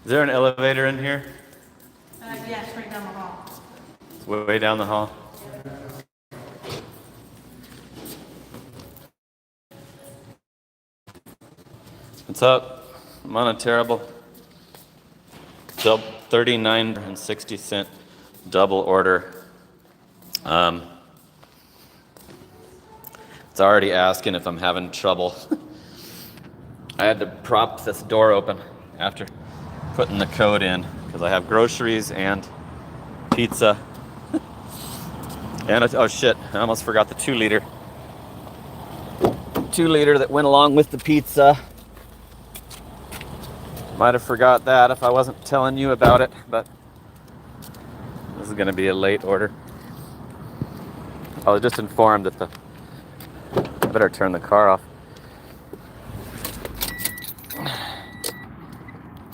Is there an elevator in here? Yeah, straight down the hall. It's way down the hall. What's up? I'm on a terrible 39.60 double order. It's already asking if I'm having trouble. I had to prop this door open after putting the code in because I have groceries and pizza. And oh shit, I almost forgot the 2 liter. 2 liter that went along with the pizza. Might have forgot that if I wasn't telling you about it, but this is gonna be a late order. I was just informed that I better turn the car off.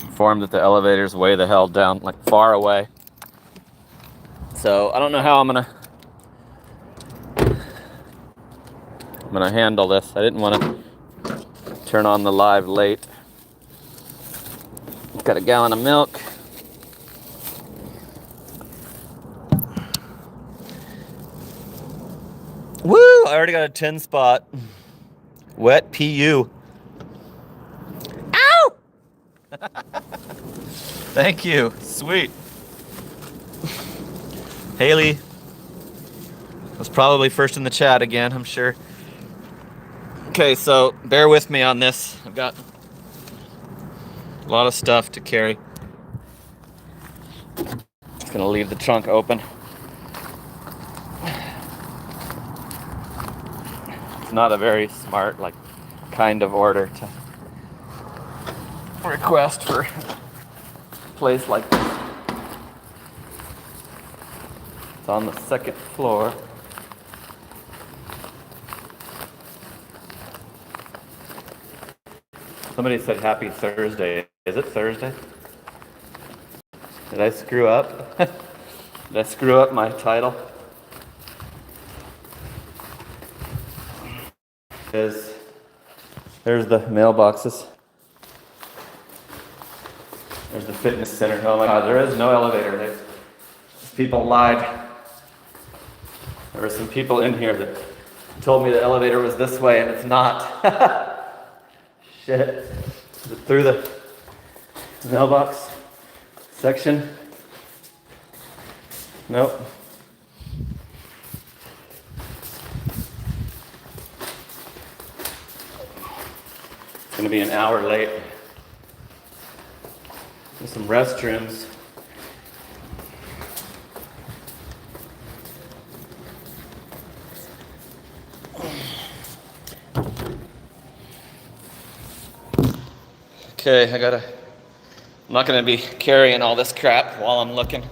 Informed that the elevator's way the hell down, like far away. So I don't know how I'm gonna handle this. I didn't want to turn on the live late. Got a gallon of milk. Woo! I already got a 10 spot. Wet PU. Ow! Thank you. Sweet. Haley was probably first in the chat again, I'm sure. Okay, so bear with me on this. I've got a lot of stuff to carry. Just gonna leave the trunk open. It's not a very smart, kind of order to request for a place like this. It's on the 2nd floor. Somebody said happy Thursday. Is it Thursday? Did I screw up? Did I screw up my title? There's the mailboxes. There's the fitness center. Oh my god, there is no elevator. People lied. There were some people in here that told me the elevator was this way and it's not. Shit. Is it through the mailbox section? Nope. It's gonna be an hour late. There's some restrooms. Okay, I'm not gonna be carrying all this crap while I'm looking.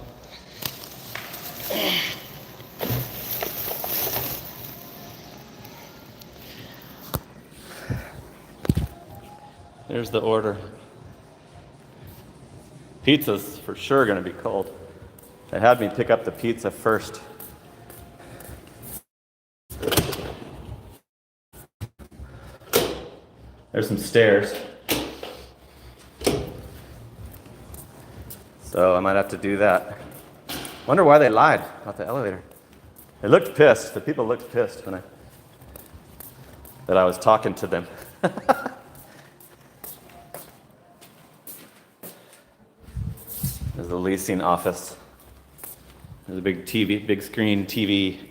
There's the order. Pizza's for sure gonna be cold. They had me pick up the pizza first. There's some stairs. So I might have to do that. Wonder why they lied about the elevator. They looked pissed. The people looked pissed that I was talking to them. There's the leasing office. There's a big TV, big screen TV.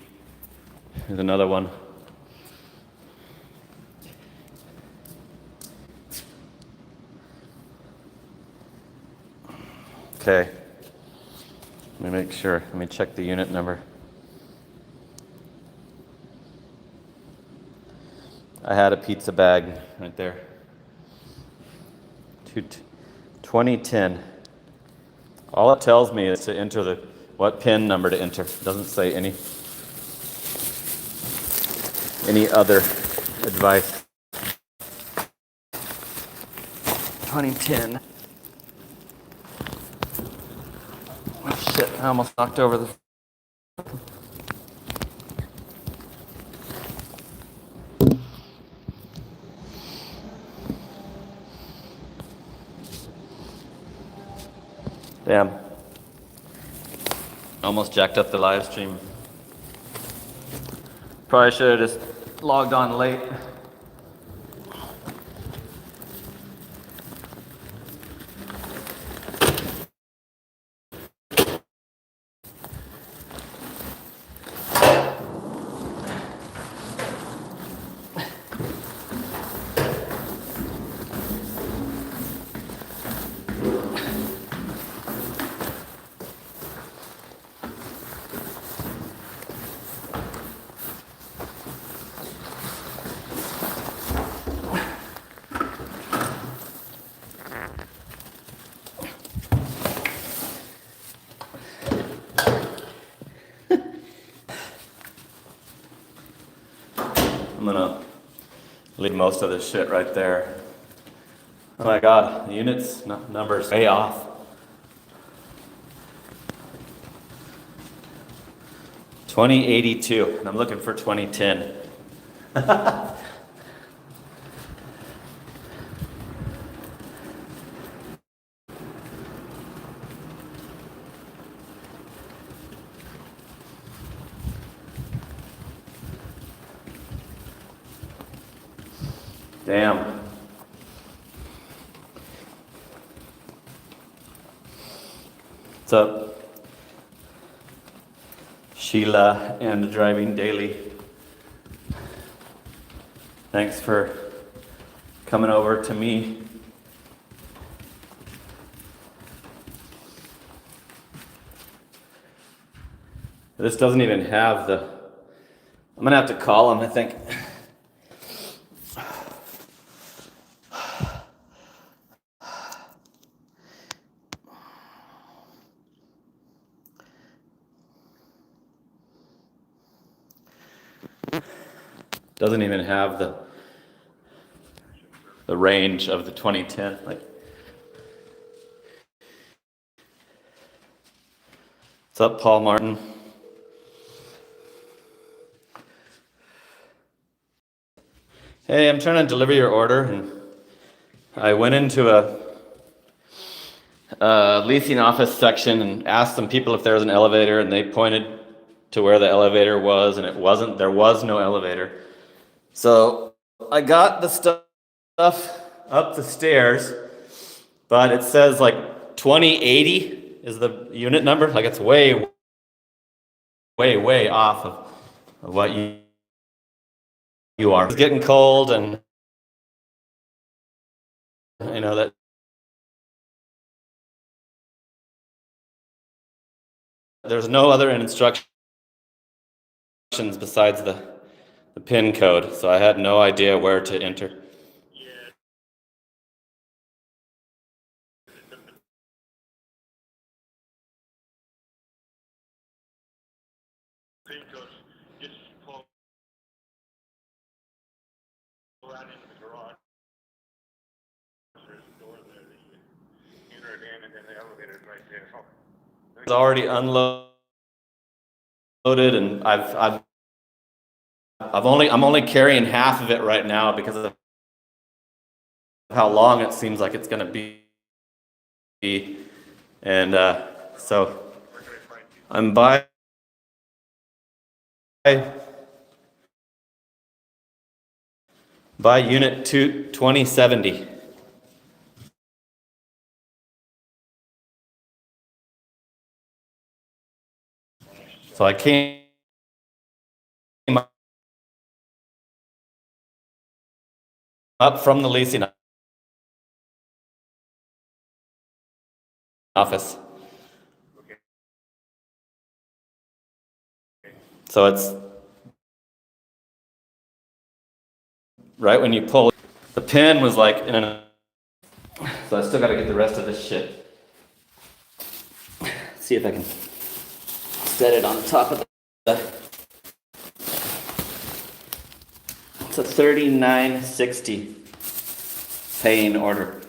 There's another one. Okay. Let me make sure. Let me check the unit number. I had a pizza bag right there. 2010. All it tells me is to enter what PIN number to enter. It doesn't say any other advice. 2010. Oh shit, I almost knocked over the... Damn. Almost jacked up the live stream. Probably should have just logged on late. I'm gonna leave most of this shit right there. Oh my god, the units numbers way off. $20.82, and I'm looking for 2010. Damn. What's up? Sheila and Driving Daily. Thanks for coming over to me. This doesn't even have the... I'm gonna have to call him, I think. Doesn't even have the range of the 2010. Like, what's up, Paul Martin? Hey, I'm trying to deliver your order, and I went into a leasing office section and asked some people if there was an elevator, and they pointed to where the elevator was, and it wasn't. There was no elevator. So I got the stuff up the stairs, but it says like 2080 is the unit number. Like it's way off of what you are. It's getting cold, and you know that there's no other instructions besides the PIN code, so I had no idea where to enter. Just pull right into the garage. There's a door there that you enter it in, and then the elevator's right there. It's already unloaded, and I'm only carrying half of it right now because of how long it seems like it's gonna be. And so I'm by unit 2070. So I came up from the leasing office. So it's right when you pull, the pin was like in an, so I still got to get the rest of this shit. See if I can set it on top of the, it's a 3960 paying order.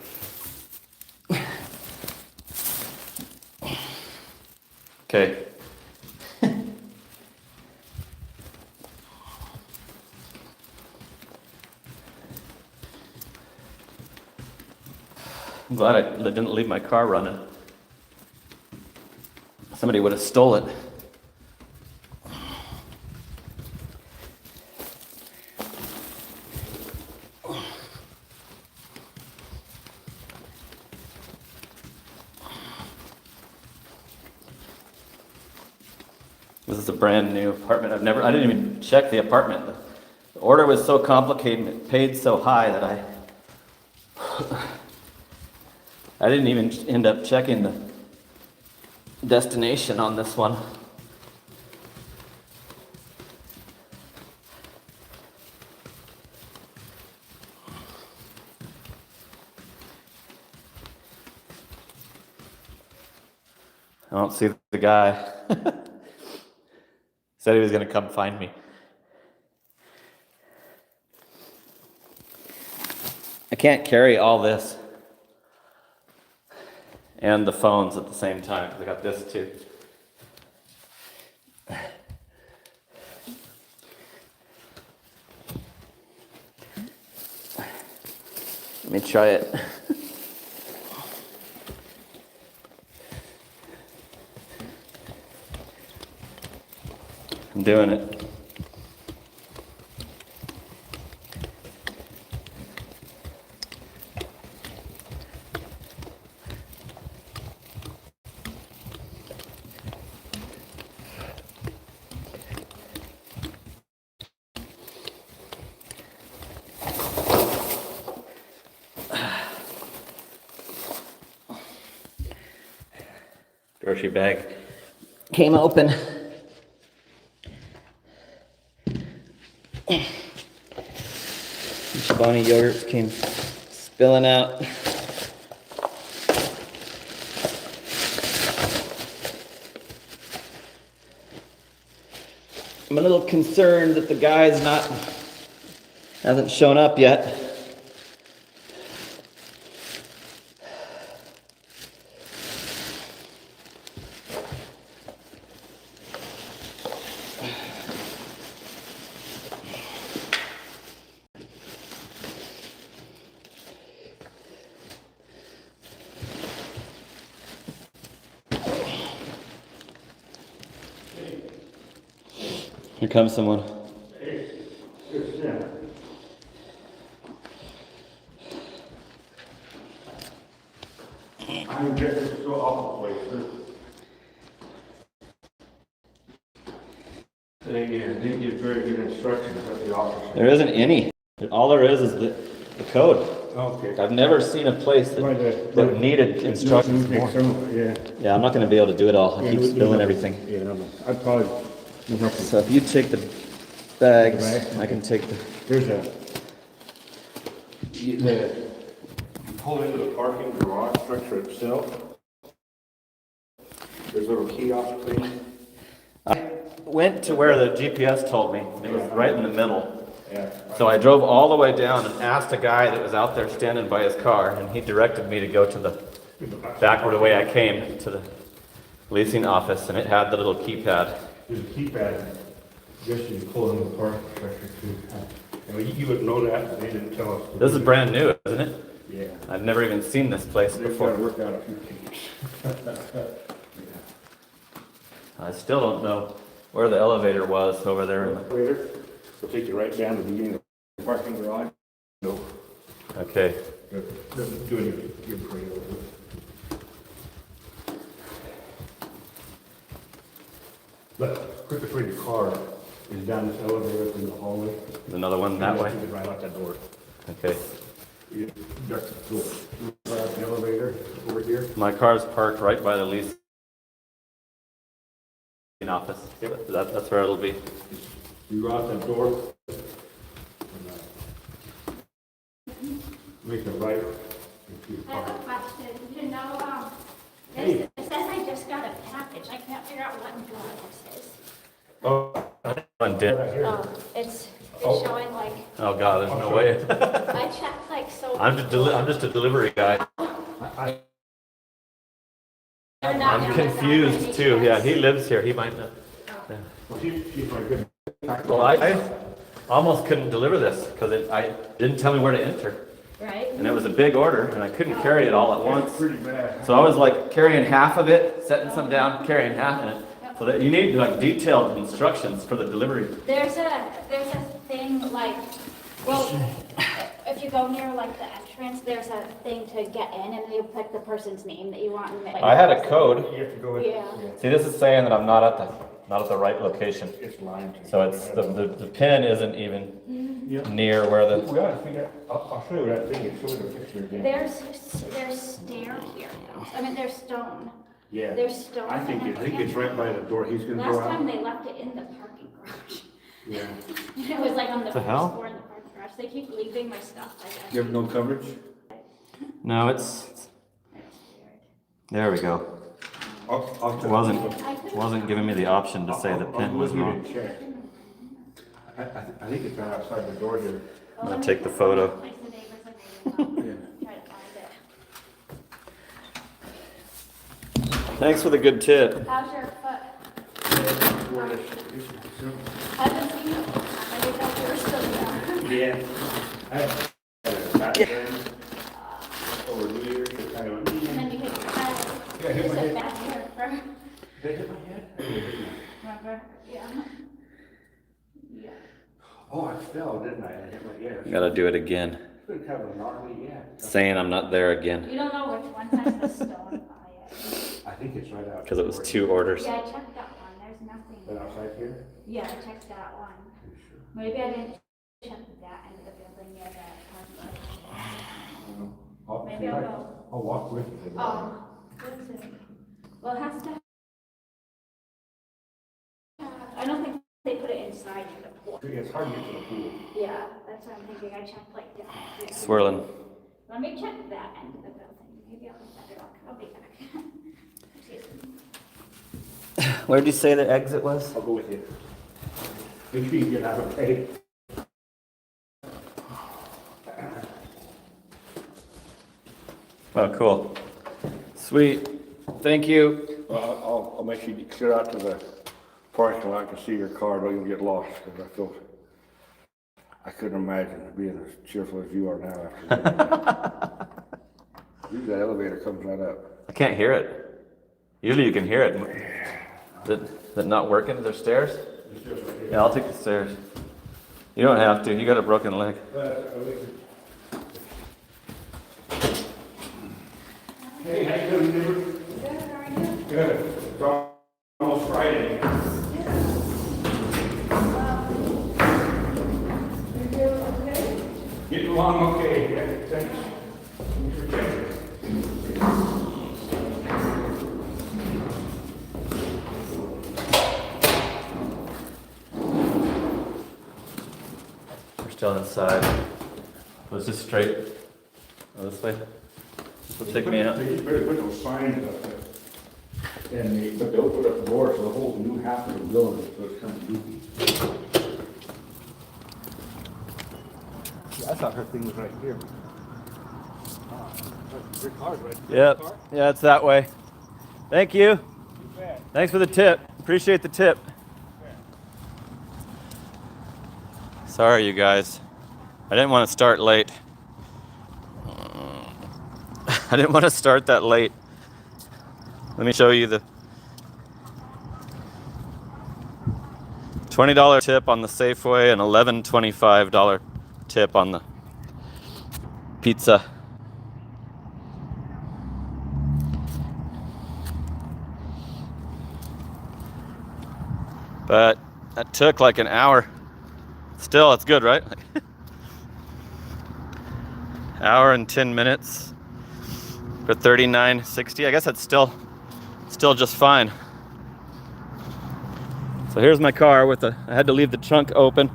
Okay. I'm glad I didn't leave my car running. somebody would have stole it. This is a brand new apartment. I didn't even check the apartment. The order was so complicated and it paid so high that I didn't even end up checking the destination on this one. I don't see the guy. Said he was going to come find me. I can't carry all this and the phones at the same time, because I got this too. Let me try it. I'm doing it. Grocery bag came open. Chobani yogurt came spilling out. I'm a little concerned that the guy's hasn't shown up yet. Here comes someone. Hey, good Sam. I'm getting so off the place. They didn't give very good instructions at the office. There isn't any. All there is the code. Okay. I've never seen a place that needed instructions more. Yeah. Yeah, I'm not going to be able to do it all. I keep spilling everything. Yeah, no, I'd probably. So if you take the bags, I can take the... There's you pull into the parking garage structure itself. There's a little kiosk thing. I went to where the GPS told me. It was right in the middle. Yeah. So I drove all the way down and asked a guy that was out there standing by his car, and he directed me to go to the backward way I came, to the leasing office, and it had the little keypad. There's a keypad, just you pull in the parking structure too. You would know that, but they didn't tell us. This is brand new, isn't it? Yeah. I've never even seen this place They've got before. to work out a few kinks. I still don't know where the elevator was over there. Later, we'll take you right down to the beginning of the parking garage. No. Okay. Doesn't do anything. You're pretty over. But quickest way to your car is down this elevator through the hallway. There's another one that way. Right out that door. Okay. You duck the door. Right out the elevator over here. My car's parked right by the leasing office. That's where it'll be. You go out that door. And, make a right. Into your I have car. a question. You know, Hey. it says I just got a package. I can't figure out what door this is. Oh, one did. It's Oh. showing like, Oh God, there's no way. I checked like so. I'm just a delivery guy. They're not I'm Amazon confused by too. any Yeah, chance. he lives here. He might know. Well, she's my good. Well, I almost couldn't deliver this because I didn't tell me where to enter. Right? and it was a big order, and I couldn't carry it all at once. Pretty bad. So I was like carrying half of it, setting some down, carrying half in it. So that you need like detailed instructions for the delivery. There's a thing like, well, if you go near like the entrance, there's a thing to get in, and you pick the person's name that you want. And I had a code. You have to go in. Yeah. See, this is saying that I'm not at the right location. It's lined. So it's the pin isn't even Yeah. near where the. We ought to figure out, I'll show you that thing, it's showing the picture again. There's stair here. I mean, there's stone. Yeah. There's stone. I think it's right by the door, he's gonna Last go time out. they left it in the parking garage. Yeah. It was like on the The first hell? floor in the parking garage. They keep leaving my stuff, I guess. You have no coverage? No, it's. There we go. I'll It wasn't giving me the option to say the pin was wrong. I think it's right outside the door here. I'm gonna take the photo. Like the neighbors like they would Yeah. try to find it. Thanks for the good tip. How's your foot? I haven't seen you. I didn't know if you were still there. Yeah. I had a back bend over New Year's, it kind of went, And then you hit your head. Yeah, hit You my sit head. back here for, They hit my head? I didn't hit my- remember? Yeah. Yeah. Oh, I fell, didn't I? I hit my, yeah. Gotta do it again. It's been kind of gnarly, yeah. Saying I'm not there again. You don't know which one has the stone by it. I think it's right out. Because it was 2 orders. Yeah, I checked that one. There's nothing. Right outside here? Yeah, I checked that one. Maybe I didn't check that end of the building yet. Maybe I'll go. I'll walk with you. What's it? Well, it has to. I don't think they put it inside the pool. It's hard to get to the pool. Yeah, that's what I'm thinking. I checked like different. Swirling. Let me check that end of the building. Maybe I'll be better off. I'll be back. Excuse me. Where did you say the exit was? I'll go with you. Make sure you get out okay. Oh, cool. Sweet. Thank you. Well, I'll make sure you clear out to the parking lot and see your car, but you'll get lost, because I couldn't imagine being as cheerful as you are now after that. Usually that elevator comes right up. I can't hear it. Usually you can hear it. Is it not working? There's stairs? Yeah, I'll take the stairs. You don't have to. You got a broken leg. Hey, how you doing, neighbor? Good, how are you? Good. It's almost Friday. Getting along okay, yeah, thanks. Thanks for checking. We're still inside. Was this straight? Oh, this way? This will take me out. They just better put those signs up there. But they opened up the door, so the whole new half of the building, so it's kind of goofy. I thought her thing was right here. Your car's right Yep. Yeah, it's that way. Thank you. Thanks for the tip. Appreciate the tip. Sorry, you guys. I didn't want to start late. I didn't want to start that late. Let me show you the $20 tip on the Safeway and $11.25 tip on the pizza. But that took like an hour. Still, it's good, right? Hour and 10 minutes for $39.60. I guess that's still just fine. So here's my car with I had to leave the trunk open.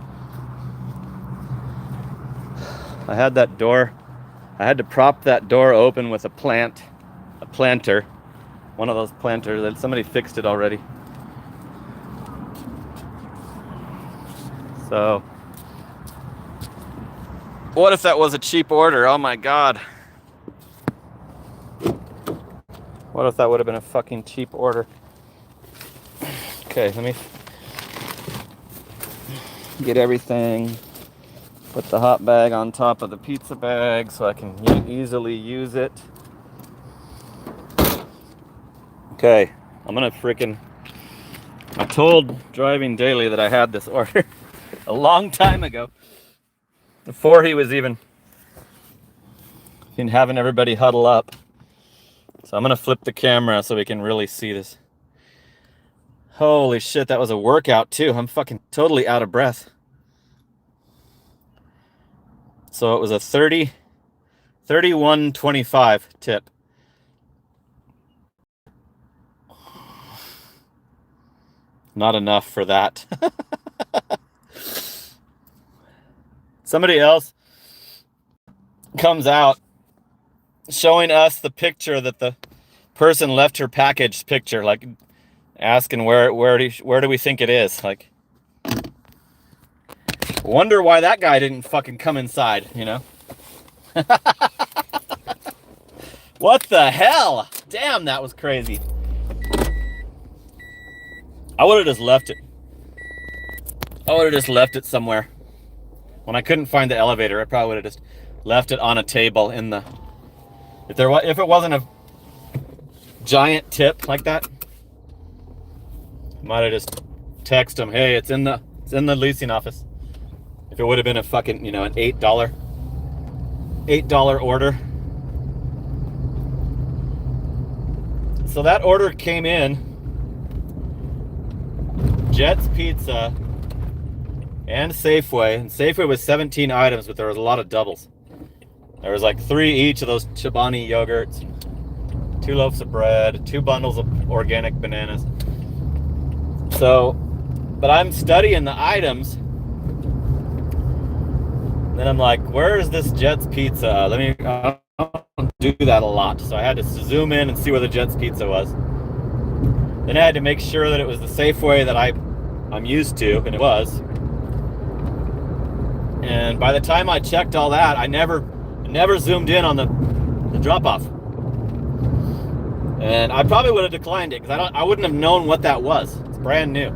I had that door. I had to prop that door open with a planter. One of those planters that somebody fixed it already. So, what if that was a cheap order? Oh my God. What if that would have been a fucking cheap order? Okay, let me get everything Put the hot bag on top of the pizza bag so I can easily use it. Okay, I'm gonna freaking... I told Driving Daily that I had this order a long time ago, before he was even having everybody huddle up. So I'm gonna flip the camera so we can really see this. Holy shit, that was a workout too. I'm fucking totally out of breath. So it was a 31.25 tip. Not enough for that. Somebody else comes out showing us the picture that the person left her package picture, like asking where do we think it is? Like, wonder why that guy didn't fucking come inside, you know? What the hell? Damn, that was crazy. I would have just left it. I would have just left it somewhere. When I couldn't find the elevator, I probably would have just left it on a table in the... If it wasn't a giant tip like that, might have just texted him, hey, it's in the leasing office. If it would have been a fucking, you know, an $8 order. So that order came in. Jets Pizza and Safeway. And Safeway was 17 items, but there was a lot of doubles. There was like 3 each of those Chobani yogurts, 2 loaves of bread, 2 bundles of organic bananas. So, but I'm studying the items. Then I'm like, where is this Jets Pizza? I don't do that a lot. So I had to zoom in and see where the Jets Pizza was. Then I had to make sure that it was the Safeway that I'm used to, and it was. And by the time I checked all that, I never zoomed in on the drop-off. And I probably would have declined it, because I wouldn't have known what that was. It's brand new.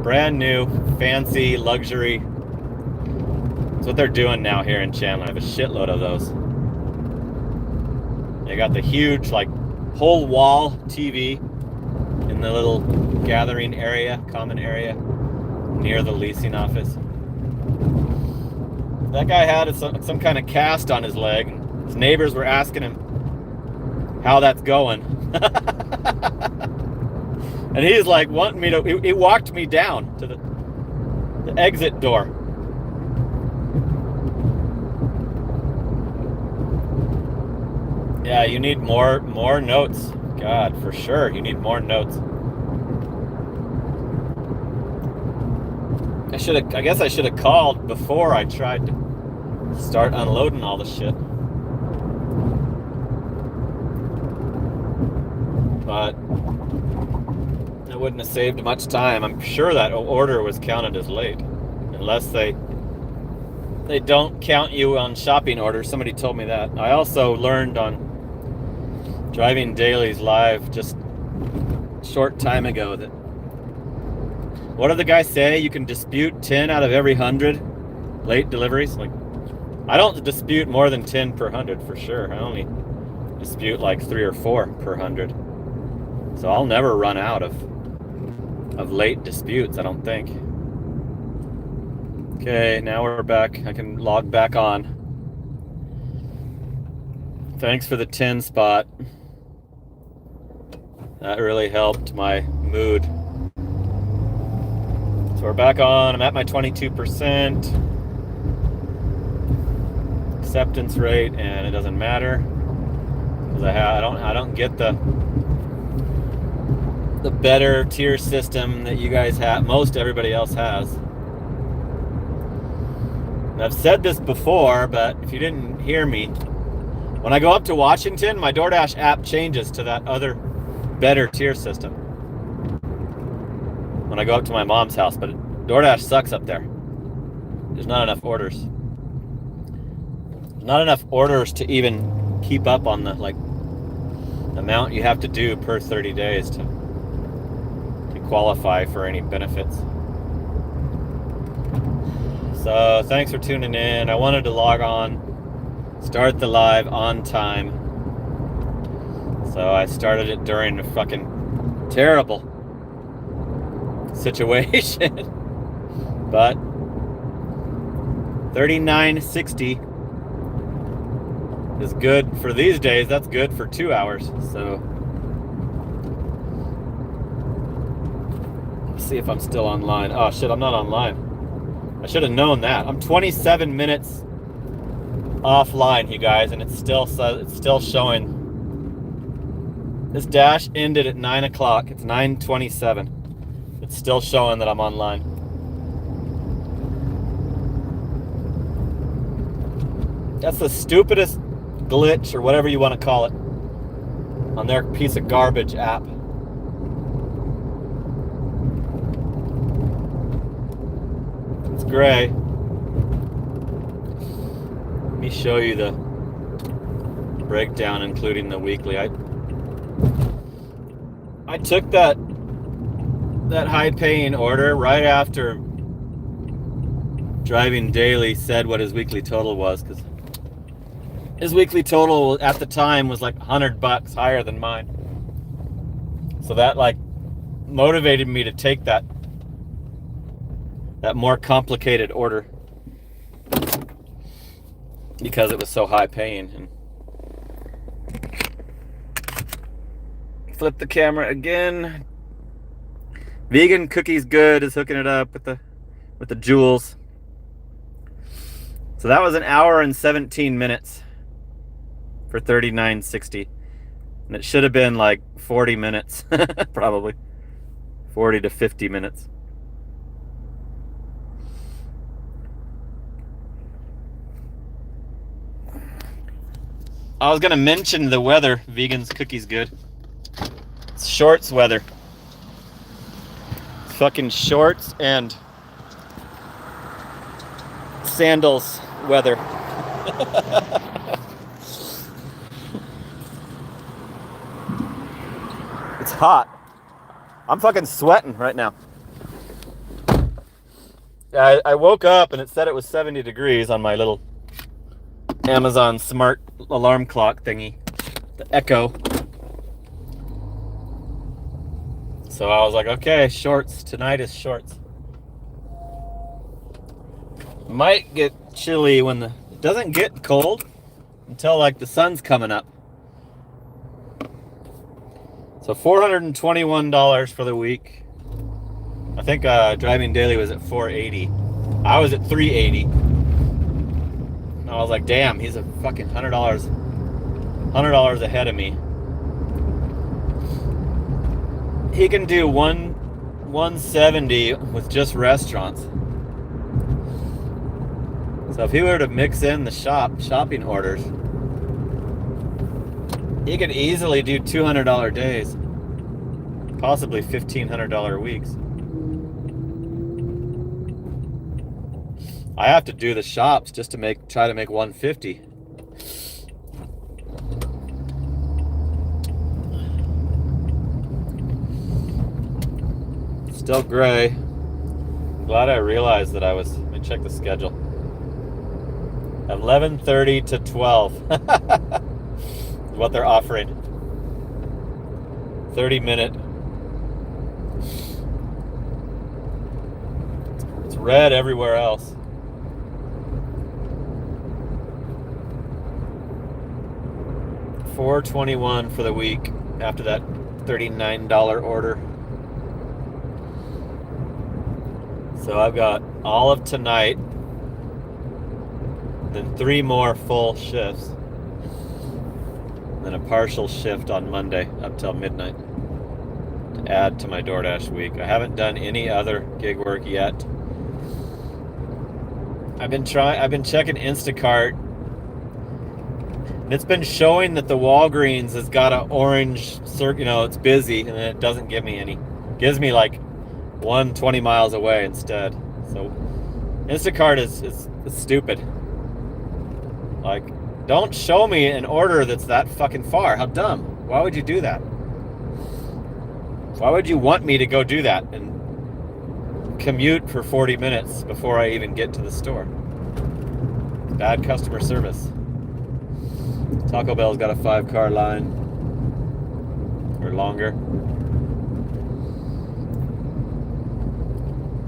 Brand new, fancy, luxury. That's what they're doing now here in Chandler. I have a shitload of those. They got the huge, like, whole wall TV in the little gathering area, common area, near the leasing office. That guy had some kind of cast on his leg. His neighbors were asking him how that's going. And he's like wanting me to, he walked me down to the exit door. Yeah, you need more notes. God, for sure, you need more notes. I guess I should have called before I tried to start unloading all the shit. But it wouldn't have saved much time. I'm sure that order was counted as late, unless they don't count you on shopping orders. Somebody told me that. I also learned on Driving Daily's live just a short time ago that, what did the guy say? You can dispute 10 out of every 100 late deliveries. Like, I don't dispute more than 10 per 100 for sure. I only dispute like 3 or 4 per 100. So I'll never run out of late disputes, I don't think. Okay, now we're back. I can log back on. Thanks for the 10 spot. That really helped my mood. So we're back on. I'm at my 22% acceptance rate, and it doesn't matter because I don't get the better tier system that you guys have. Most everybody else has. And I've said this before, but if you didn't hear me, when I go up to Washington, my DoorDash app changes to that other better tier system. When I go up to my mom's house, but DoorDash sucks up there. There's not enough orders. There's not enough orders to even keep up on the amount you have to do per 30 days to qualify for any benefits. So thanks for tuning in. I wanted to log on, start the live on time. So I started it during a fucking terrible situation. But 3960 is good for these days. That's good for 2 hours. So let's see if I'm still online. Oh shit, I'm not online. I should have known that. I'm 27 minutes offline, you guys, and it's still showing. This dash ended at 9 o'clock. It's 9:27. It's still showing that I'm online. That's the stupidest glitch, or whatever you want to call it, on their piece of garbage app. It's gray. Let me show you the breakdown, including the weekly. I took that high-paying order right after Driving Daily said what his weekly total was, because his weekly total at the time was like $100 higher than mine. So that like motivated me to take that more complicated order because it was so high paying. And flip the camera again. Vegan Cookies Good is hooking it up with the Jewels. So that was an hour and 17 minutes for $39.60, and it should have been like 40 minutes, probably 40 to 50 minutes. I was gonna mention the weather. Vegans Cookies Good. It's shorts weather. It's fucking shorts and sandals weather. It's hot. I'm fucking sweating right now. I woke up and it said it was 70 degrees on my little Amazon smart alarm clock thingy, the Echo. So I was like, okay, shorts. Tonight is shorts. Might get chilly when it doesn't get cold until like the sun's coming up. So $421 for the week. I think Driving Daily was at $480. I was at $380. And I was like, damn, he's a fucking $100 ahead of me. He can do 170 with just restaurants. So if he were to mix in the shopping orders, he could easily do $200 days, possibly $1,500 weeks. I have to do the shops just to try to make 150. Still gray. Glad I realized that let me check the schedule. 11:30 to 12. What they're offering. 30-minute. It's red everywhere else. $421 for the week after that $39 order. So I've got all of tonight, then 3 more full shifts, then a partial shift on Monday up till midnight to add to my DoorDash week. I haven't done any other gig work yet. I've been checking Instacart, and it's been showing that the Walgreens has got an orange circle, it's busy, and then it doesn't give me any. It gives me like 20 miles away instead. So Instacart is stupid. Like, don't show me an order that's that fucking far. How dumb. Why would you do that? Why would you want me to go do that and commute for 40 minutes before I even get to the store. Bad customer service. Taco Bell's got a 5-car line or longer.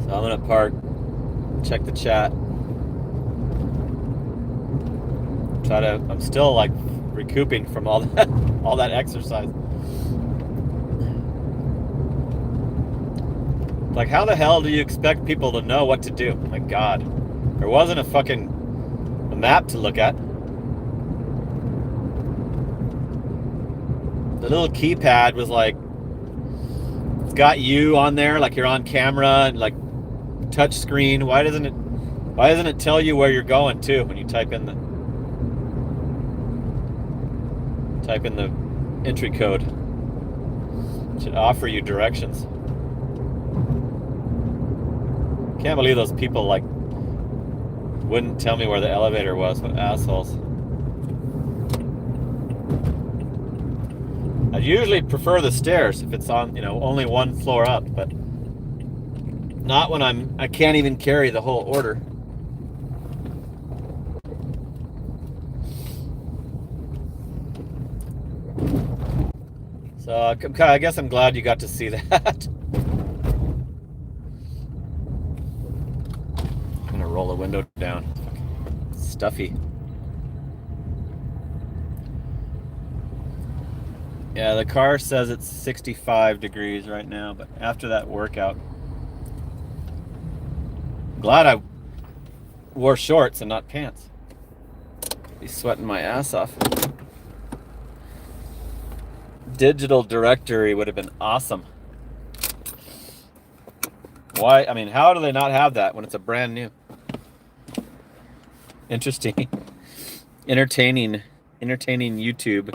So I'm gonna park, check the chat. I'm still like recouping from all that exercise. Like, how the hell do you expect people to know what to do? My God, there wasn't a map to look at. The little keypad was like, it's got you on there, like you're on camera and like touch screen. Why doesn't it tell you where you're going too when you type in the entry code? It should offer you directions. Can't believe those people like wouldn't tell me where the elevator was. What assholes. I usually prefer the stairs if it's on, only one floor up, but not when I can't even carry the whole order. So I guess I'm glad you got to see that. I'm gonna roll the window down. It's stuffy. Yeah, the car says it's 65 degrees right now, but after that workout, I'm glad I wore shorts and not pants. Be sweating my ass off. Digital directory would have been awesome. Why? I mean, how do they not have that when it's a brand new? Interesting. Entertaining YouTube.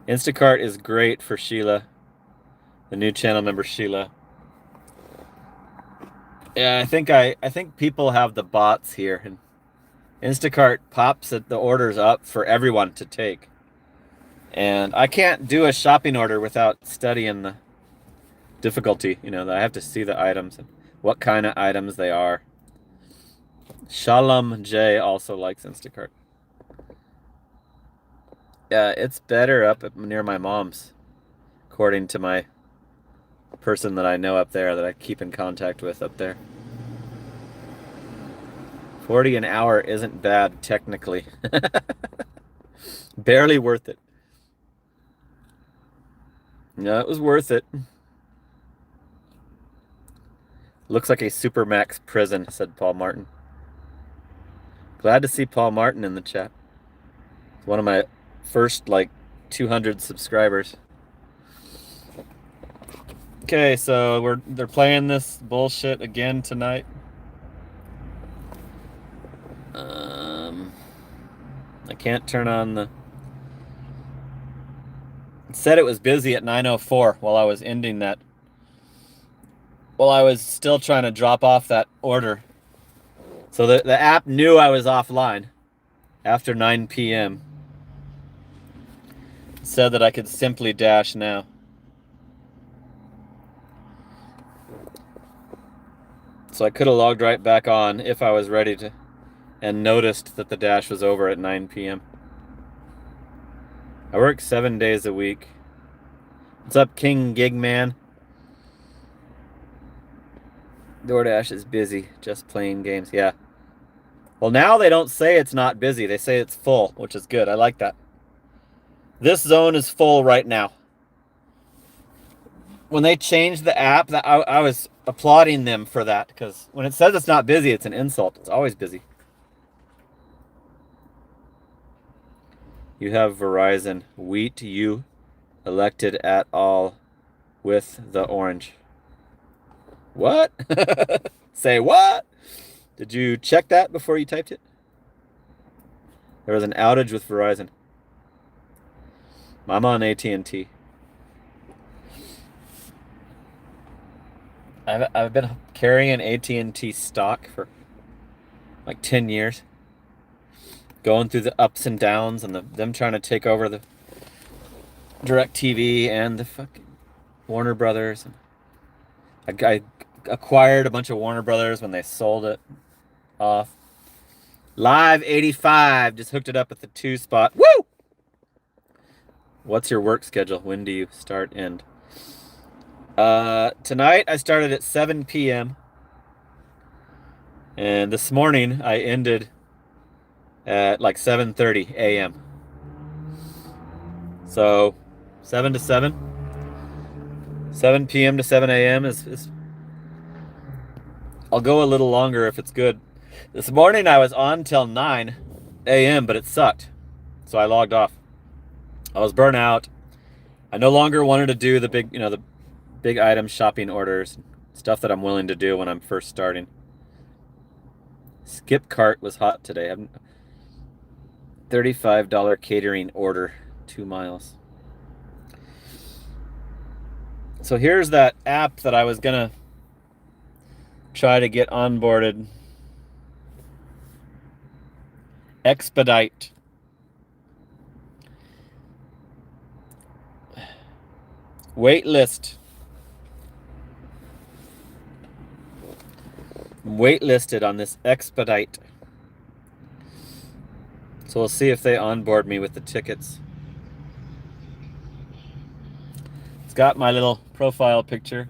Instacart is great for Sheila, the new channel member Sheila. Yeah, I think people have the bots here, and Instacart pops the orders up for everyone to take. And I can't do a shopping order without studying the difficulty. I have to see the items and what kind of items they are. Shalom J also likes Instacart. Yeah, it's better up near my mom's, according to my person that I know up there that I keep in contact with up there. 40 an hour isn't bad technically. Barely worth it. No, it was worth it. Looks like a Supermax prison, said Paul Martin. Glad to see Paul Martin in the chat. It's one of my first 200 subscribers. Okay, so they're playing this bullshit again tonight. I can't turn on the... It said it was busy at 9:04 while I was ending that. While I was still trying to drop off that order. So the app knew I was offline after 9 p.m. Said that I could simply dash now. So I could have logged right back on if I was ready to, and noticed that the dash was over at 9 p.m. I work 7 days a week. What's up, King Gigman? DoorDash is busy, just playing games. Yeah. Well, now they don't say it's not busy. They say it's full, which is good. I like that. This zone is full right now. When they changed the app, I was applauding them for that, because when it says it's not busy, it's an insult. It's always busy. You have Verizon. Wheat, you elected at all with the orange. What? Say what? Did you check that before you typed it? There was an outage with Verizon. I'm on AT&T. I've been carrying AT&T stock for like 10 years. Going through the ups and downs and them trying to take over the DirecTV and the fucking Warner Brothers. I acquired a bunch of Warner Brothers when they sold it off. Live 85, just hooked it up at the 2 spot. Woo! What's your work schedule? When do you start, end? Tonight I started at 7 p.m. And this morning I ended at like 7:30 a.m. So 7 to 7. 7 p.m. to 7 a.m. is I'll go a little longer if it's good. This morning I was on till 9 a.m., but it sucked. So I logged off. I was burnt out. I no longer wanted to do the big item shopping orders, stuff that I'm willing to do when I'm first starting. Skip cart was hot today. $35 catering order, 2 miles. So here's that app that I was gonna try to get onboarded. Expedite. Waitlist. I'm waitlisted on this Expedite. So we'll see if they onboard me with the tickets. It's got my little profile picture.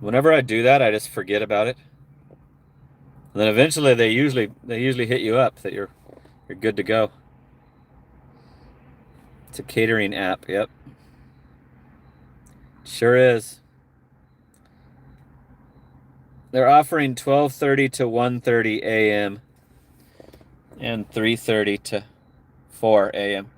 Whenever I do that, I just forget about it. And then eventually they usually hit you up that you're good to go. It's a catering app, yep. Sure is. They're offering 12:30 to 1:30 a.m. and 3:30 to 4 a.m.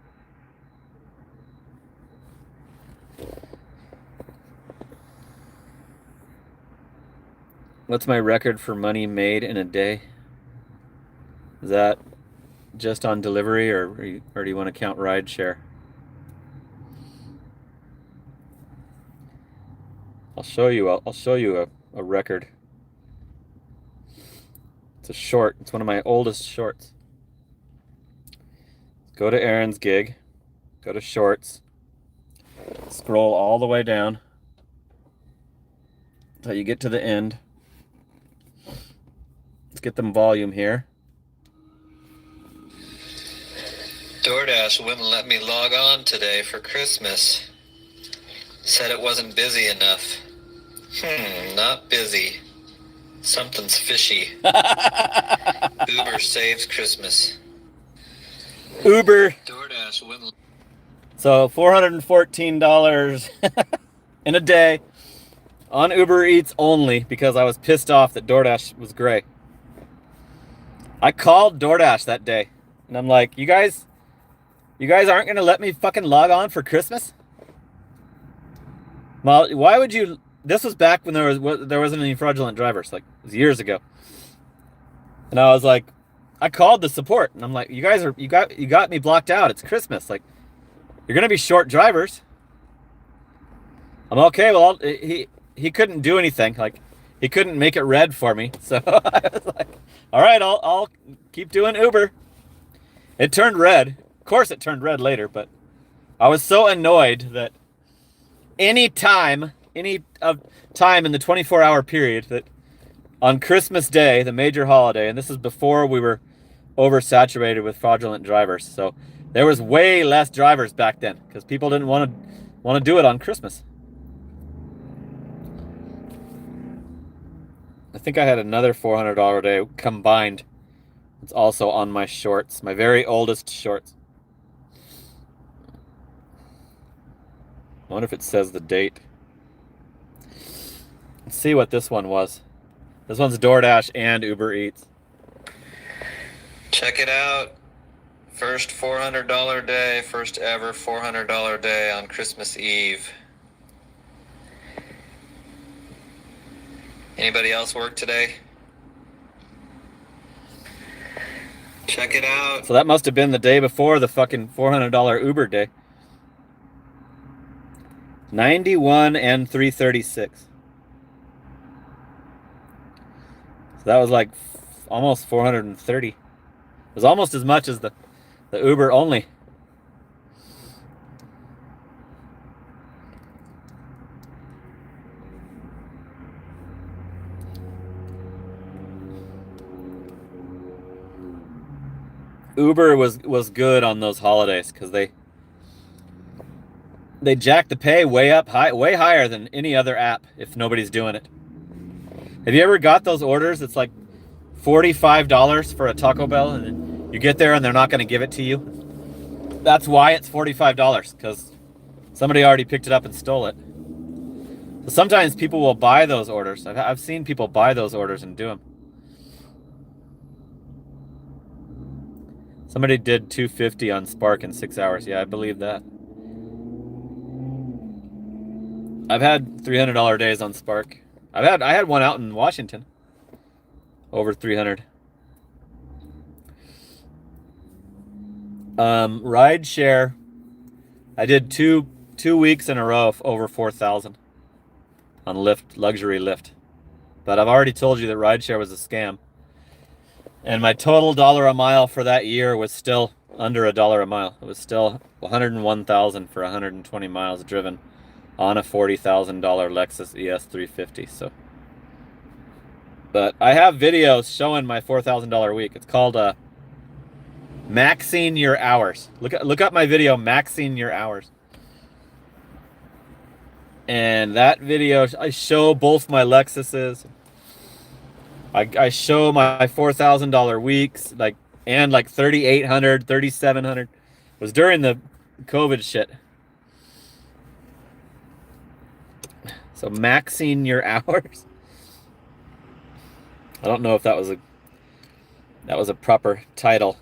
What's my record for money made in a day? Is that just on delivery, or do you want to count rideshare? I'll show you a record. It's a short. It's one of my oldest shorts. Go to Aaron's gig. Go to shorts. Scroll all the way down until you get to the end. Let's get them volume here. DoorDash wouldn't let me log on today for Christmas. Said it wasn't busy enough. Not busy. Something's fishy. Uber saves Christmas. Uber. DoorDash wouldn't. So $414 in a day on Uber Eats only because I was pissed off that DoorDash was gray. I called DoorDash that day and I'm like, you guys aren't going to let me fucking log on for Christmas? Well, why would you? This was back when there wasn't any fraudulent drivers, like it was years ago. And I was like, I called the support and I'm like, you got me blocked out. It's Christmas. Like, you're going to be short drivers. I'm okay. Well, he couldn't do anything. Like, he couldn't make it red for me. So I was like, all right, I'll keep doing Uber. It turned red. Of course it turned red later, but I was so annoyed that any time in the 24-hour period that on Christmas Day, the major holiday, and this is before we were oversaturated with fraudulent drivers. So there was way less drivers back then because people didn't want to do it on Christmas. I think I had another $400 day combined. It's also on my shorts, my very oldest shorts. I wonder if it says the date. Let's see what this one was. This one's DoorDash and Uber Eats. Check it out. First $400 day, first ever $400 day on Christmas Eve. Anybody else work today? Check it out. So that must have been the day before the fucking $400 Uber day. 91 and 336. So that was like almost 430. It was almost as much as the Uber only. Uber was good on those holidays because they jack the pay way up high, way higher than any other app if nobody's doing it. Have you ever got those orders? It's like $45 for a Taco Bell, and then you get there and they're not going to give it to you. That's why it's $45, because somebody already picked it up and stole it. So sometimes people will buy those orders. I've seen people buy those orders and do them. Somebody did $250 on Spark in 6 hours. Yeah, I believe that. I've had $300 days on Spark. I had one out in Washington. Over 300. Rideshare. I did two weeks in a row of over 4,000 on Lyft, luxury Lyft. But I've already told you that rideshare was a scam. And my total dollar a mile for that year was still under $1 a mile. It was still 101,000 for 120 miles driven on a $40,000 Lexus ES350. So, but I have videos showing my $4,000 week. It's called maxing your hours. Look up my video, maxing your hours. And that video, I show both my Lexuses. I show my $4,000 weeks, and 3,800, 3,700. It was during the COVID shit. So maxing your hours. I don't know if that was a proper title.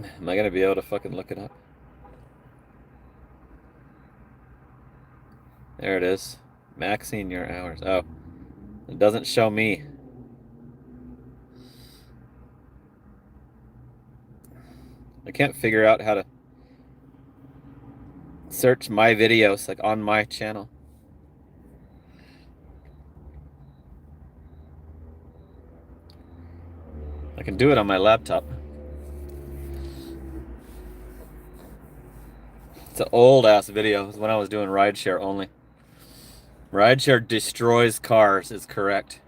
Am I gonna be able to fucking look it up? There it is. Maxing your hours. Oh, it doesn't show me. I can't figure out how to search my videos on my channel. I can do it on my laptop. It's an old ass video. It was when I was doing rideshare only. Rideshare destroys cars is correct.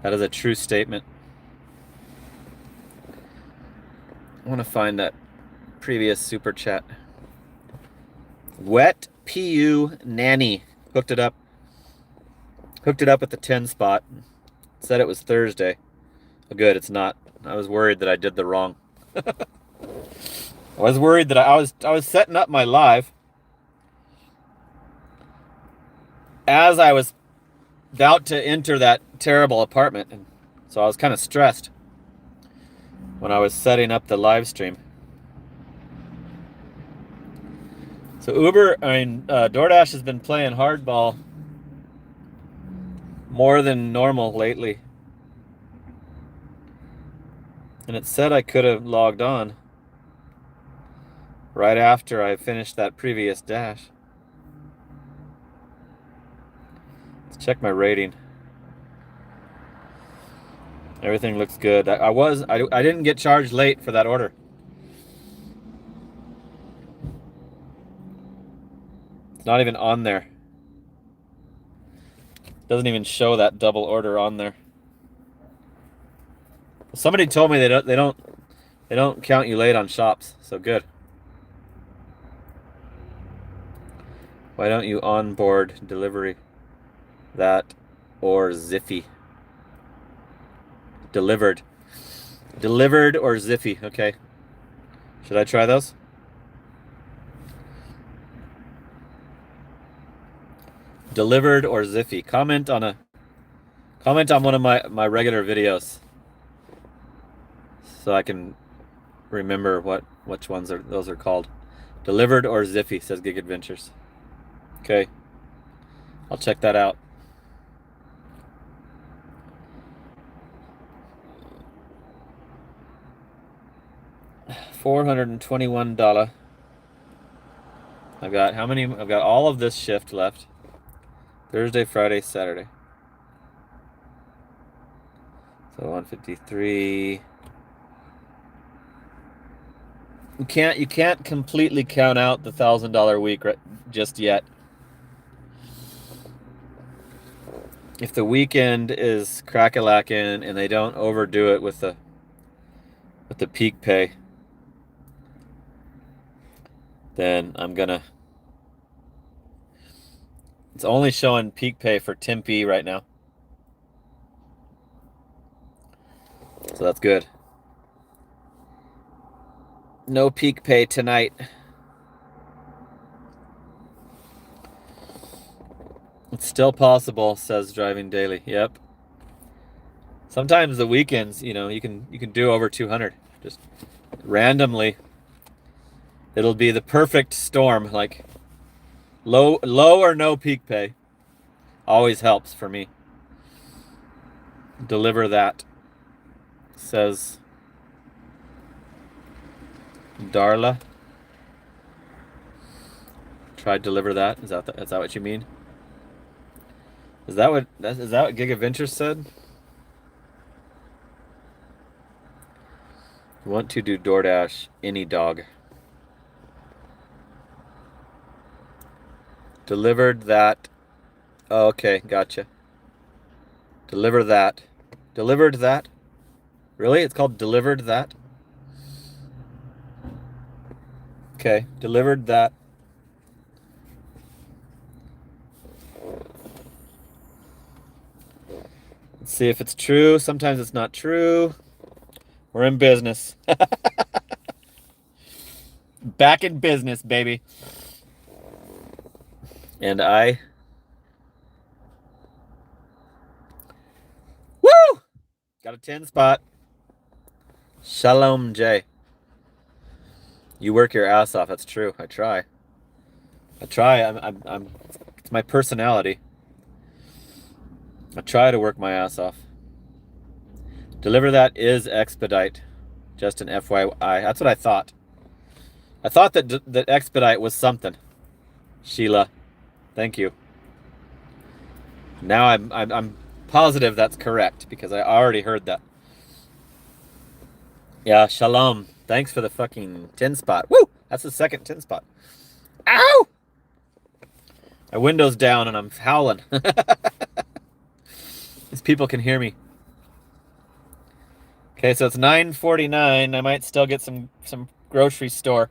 That is a true statement. I want to find that previous super chat. Wet PU Nanny hooked it up at the 10 spot. Said it was Thursday. Oh, good, it's not. I was worried that I did the wrong. I was worried that I was setting up my live as I was about to enter that terrible apartment, and so I was kind of stressed when I was setting up the live stream. So DoorDash has been playing hardball more than normal lately. And it said I could have logged on right after I finished that previous dash. Let's check my rating. Everything looks good. I didn't get charged late for that order. It's not even on there. Doesn't even show that double order on there. Somebody told me they don't count you late on shops, so good. Why don't you onboard delivery that or Ziffy? Delivered or Ziffy? Okay. Should I try those? Delivered or Ziffy? Comment on one of my regular videos, so I can remember which ones those are called. Delivered or Ziffy, says Gig Adventures. Okay, I'll check that out. $421. I've got all of this shift left. Thursday, Friday, Saturday. So 153. You can't completely count out the $1,000 week just yet. if the weekend is crack-a-lackin' and they don't overdo it with the peak pay, then I'm gonna. It's only showing peak pay for Tempe right now, so that's good. No peak pay tonight. It's still possible, says Driving Daily. Yep. Sometimes the weekends, you can do over 200. Just randomly. It'll be the perfect storm, like low or no peak pay. Always helps for me. Deliver that, says Darla. Try deliver that. Is that what you mean? Is that what Gig Adventure said? Want to do DoorDash any dog. Delivered that. Oh, okay, gotcha. Deliver that. Delivered that? Really? It's called delivered that? Okay, delivered that. Let's see if it's true. Sometimes it's not true. We're in business. Back in business, baby. And I... Woo! Got a 10 spot. Shalom, Jay. You work your ass off. That's true. I try. I'm it's my personality. I try to work my ass off. Deliver that is expedite. Just an FYI. That's what I thought. I thought that expedite was something. Sheila, thank you. Now I'm positive that's correct because I already heard that. Yeah, shalom. Thanks for the fucking 10 spot. Woo! That's the second 10 spot. Ow! My window's down and I'm howling. These people can hear me. Okay, so it's 9:49. I might still get some grocery store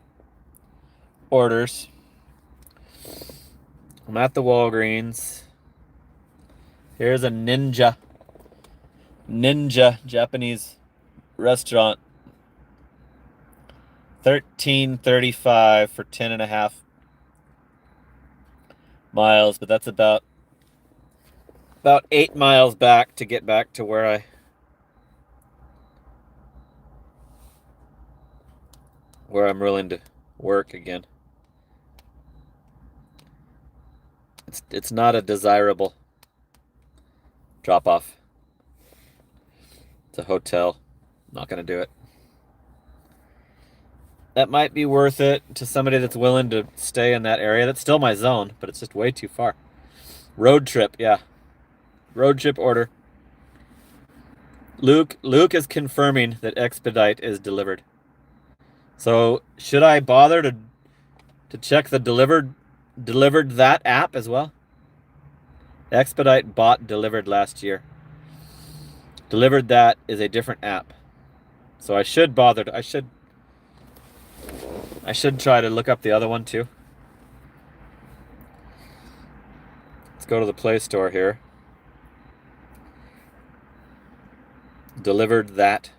orders. I'm at the Walgreens. Here's a Ninja Japanese restaurant. $13.35 for 10.5 miles, but that's about 8 miles back to get back to where I'm willing to work again. It's not a desirable drop off. It's a hotel. I'm not gonna do it. That might be worth it to somebody that's willing to stay in that area. That's still my zone, but it's just way too far. Road trip, yeah. Road trip order. Luke is confirming that expedite is delivered. So should I bother to check the delivered that app as well? Expedite bot delivered last year. Delivered that is a different app. So I should bother to, I should try to look up the other one too. Let's go to the Play Store here. Delivered that.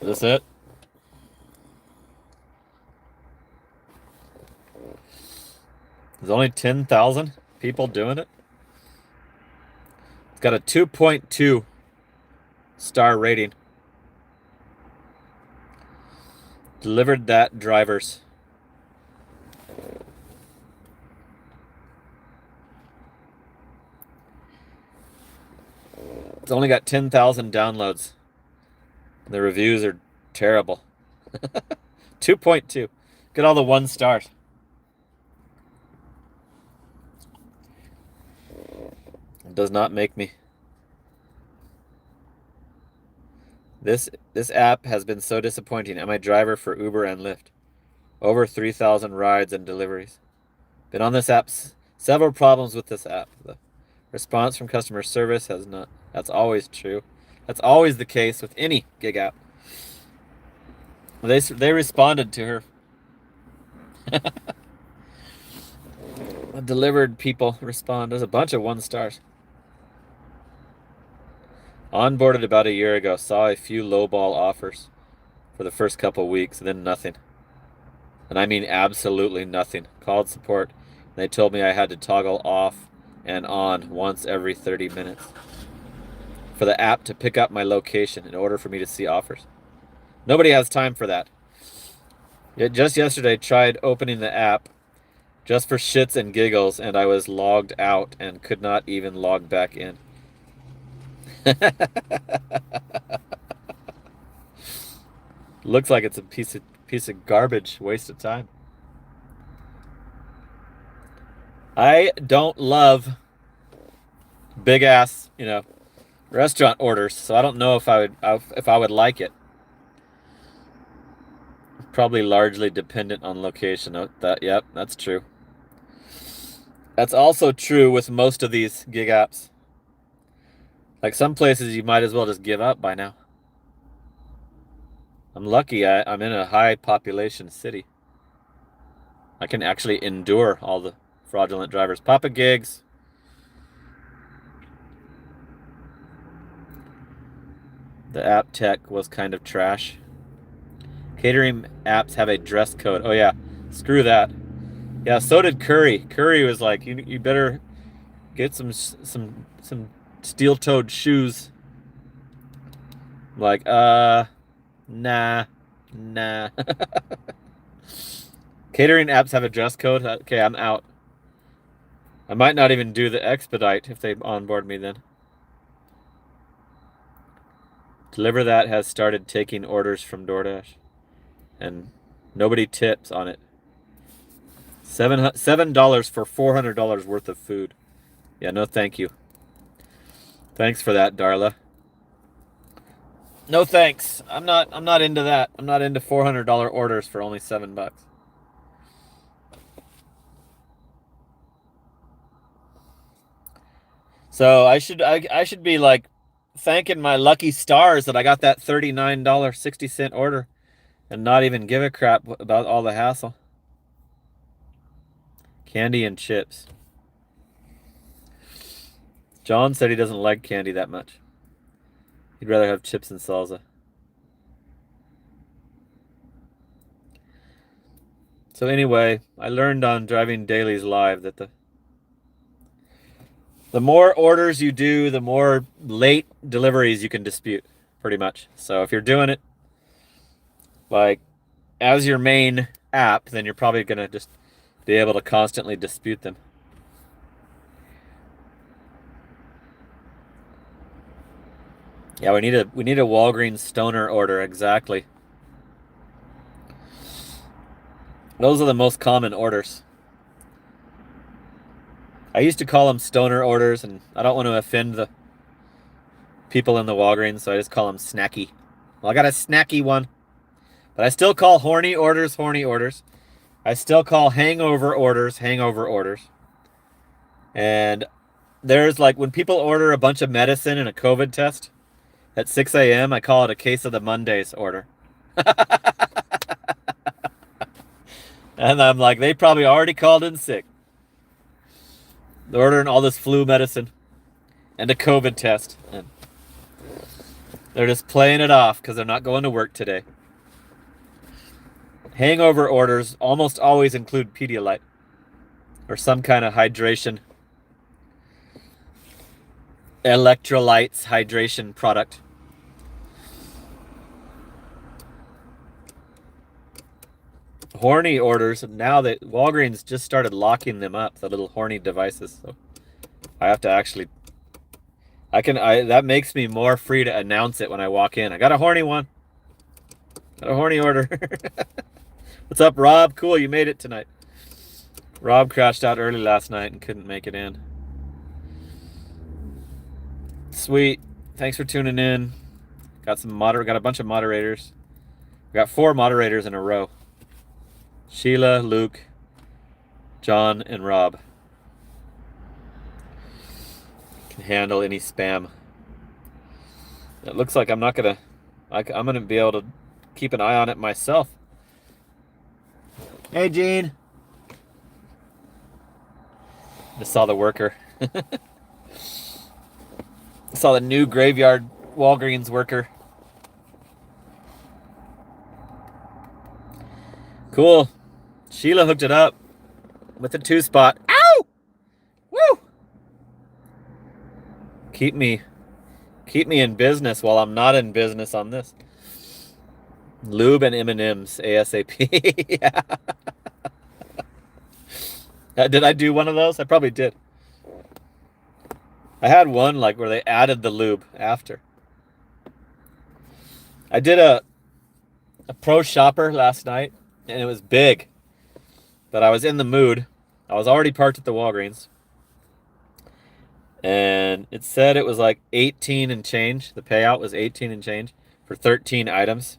Is this it? There's only 10,000 people doing it. It's got a 2.2 star rating. Delivered that drivers. It's only got 10,000 downloads. The reviews are terrible. 2.2. Get all the 1 stars. It does not make me This app has been so disappointing. I'm a driver for Uber and Lyft. Over 3,000 rides and deliveries. Been on this app. Several problems with this app. The response from customer service has not. That's always true. That's always the case with any gig app. They responded to her. Delivered people respond. There's a bunch of 1 stars. Onboarded about a year ago. Saw a few lowball offers for the first couple weeks, then nothing. And I mean absolutely nothing. Called support. And they told me I had to toggle off and on once every 30 minutes for the app to pick up my location in order for me to see offers. Nobody has time for that. Yet just yesterday tried opening the app just for shits and giggles, and I was logged out and could not even log back in. Looks like it's a piece of garbage, waste of time. I don't love big ass, restaurant orders, so I don't know if I would like it. Probably largely dependent on location. Yep, that's true. That's also true with most of these gig apps. Like some places you might as well just give up by now. I'm lucky I'm in a high population city. I can actually endure all the fraudulent drivers. Papa Gigs. The app tech was kind of trash. Catering apps have a dress code. Oh yeah, screw that. Yeah, so did Curry. Curry was like, you better get some steel-toed shoes. I'm like, nah. Catering apps have a dress code. Okay, I'm out. I might not even do the expedite if they onboard me then. Deliver That has started taking orders from DoorDash, and nobody tips on it. $7 for $400 worth of food. Yeah, no thank you. Thanks for that, Darla. No thanks. I'm not into that. I'm not into $400 orders for only $7. So I should be like thanking my lucky stars that I got that $39.60 order and not even give a crap about all the hassle. Candy and chips. John said he doesn't like candy that much. He'd rather have chips and salsa. So anyway, I learned on Driving Dailies Live that the more orders you do, the more late deliveries you can dispute, pretty much. So if you're doing it like as your main app, then you're probably going to just be able to constantly dispute them. Yeah, we need a Walgreens stoner order, exactly. Those are the most common orders. I used to call them stoner orders, and I don't want to offend the people in the Walgreens, so I just call them snacky. Well, I got a snacky one. But I still call horny orders horny orders. I still call hangover orders hangover orders. And there's like when people order a bunch of medicine and a COVID test at 6 a.m., I call it a case of the Mondays order. And I'm like, they probably already called in sick. They're ordering all this flu medicine and a COVID test. And they're just playing it off because they're not going to work today. Hangover orders almost always include Pedialyte or some kind of hydration, electrolytes hydration product. Horny orders, now that Walgreens just started locking them up, the little horny devices. So I have to actually, that makes me more free to announce it when I walk in. I got a horny one. Got a horny order. What's up, Rob? Cool, you made it tonight. Rob crashed out early last night and couldn't make it in. Sweet. Thanks for tuning in. Got a bunch of moderators. We got 4 moderators in a row. Sheila, Luke, John, and Rob. Can handle any spam. It looks like I'm gonna be able to keep an eye on it myself. Hey, Gene. Just saw the worker. Saw the new graveyard Walgreens worker. Cool. Sheila hooked it up with a 2-spot. Ow! Woo! Keep me in business while I'm not in business on this. Lube and M&M's ASAP. Yeah. Did I do one of those? I probably did. I had one like where they added the lube after. I did a pro shopper last night, and it was big. But I was in the mood. I was already parked at the Walgreens. And it said it was like 18 and change. The payout was 18 and change for 13 items.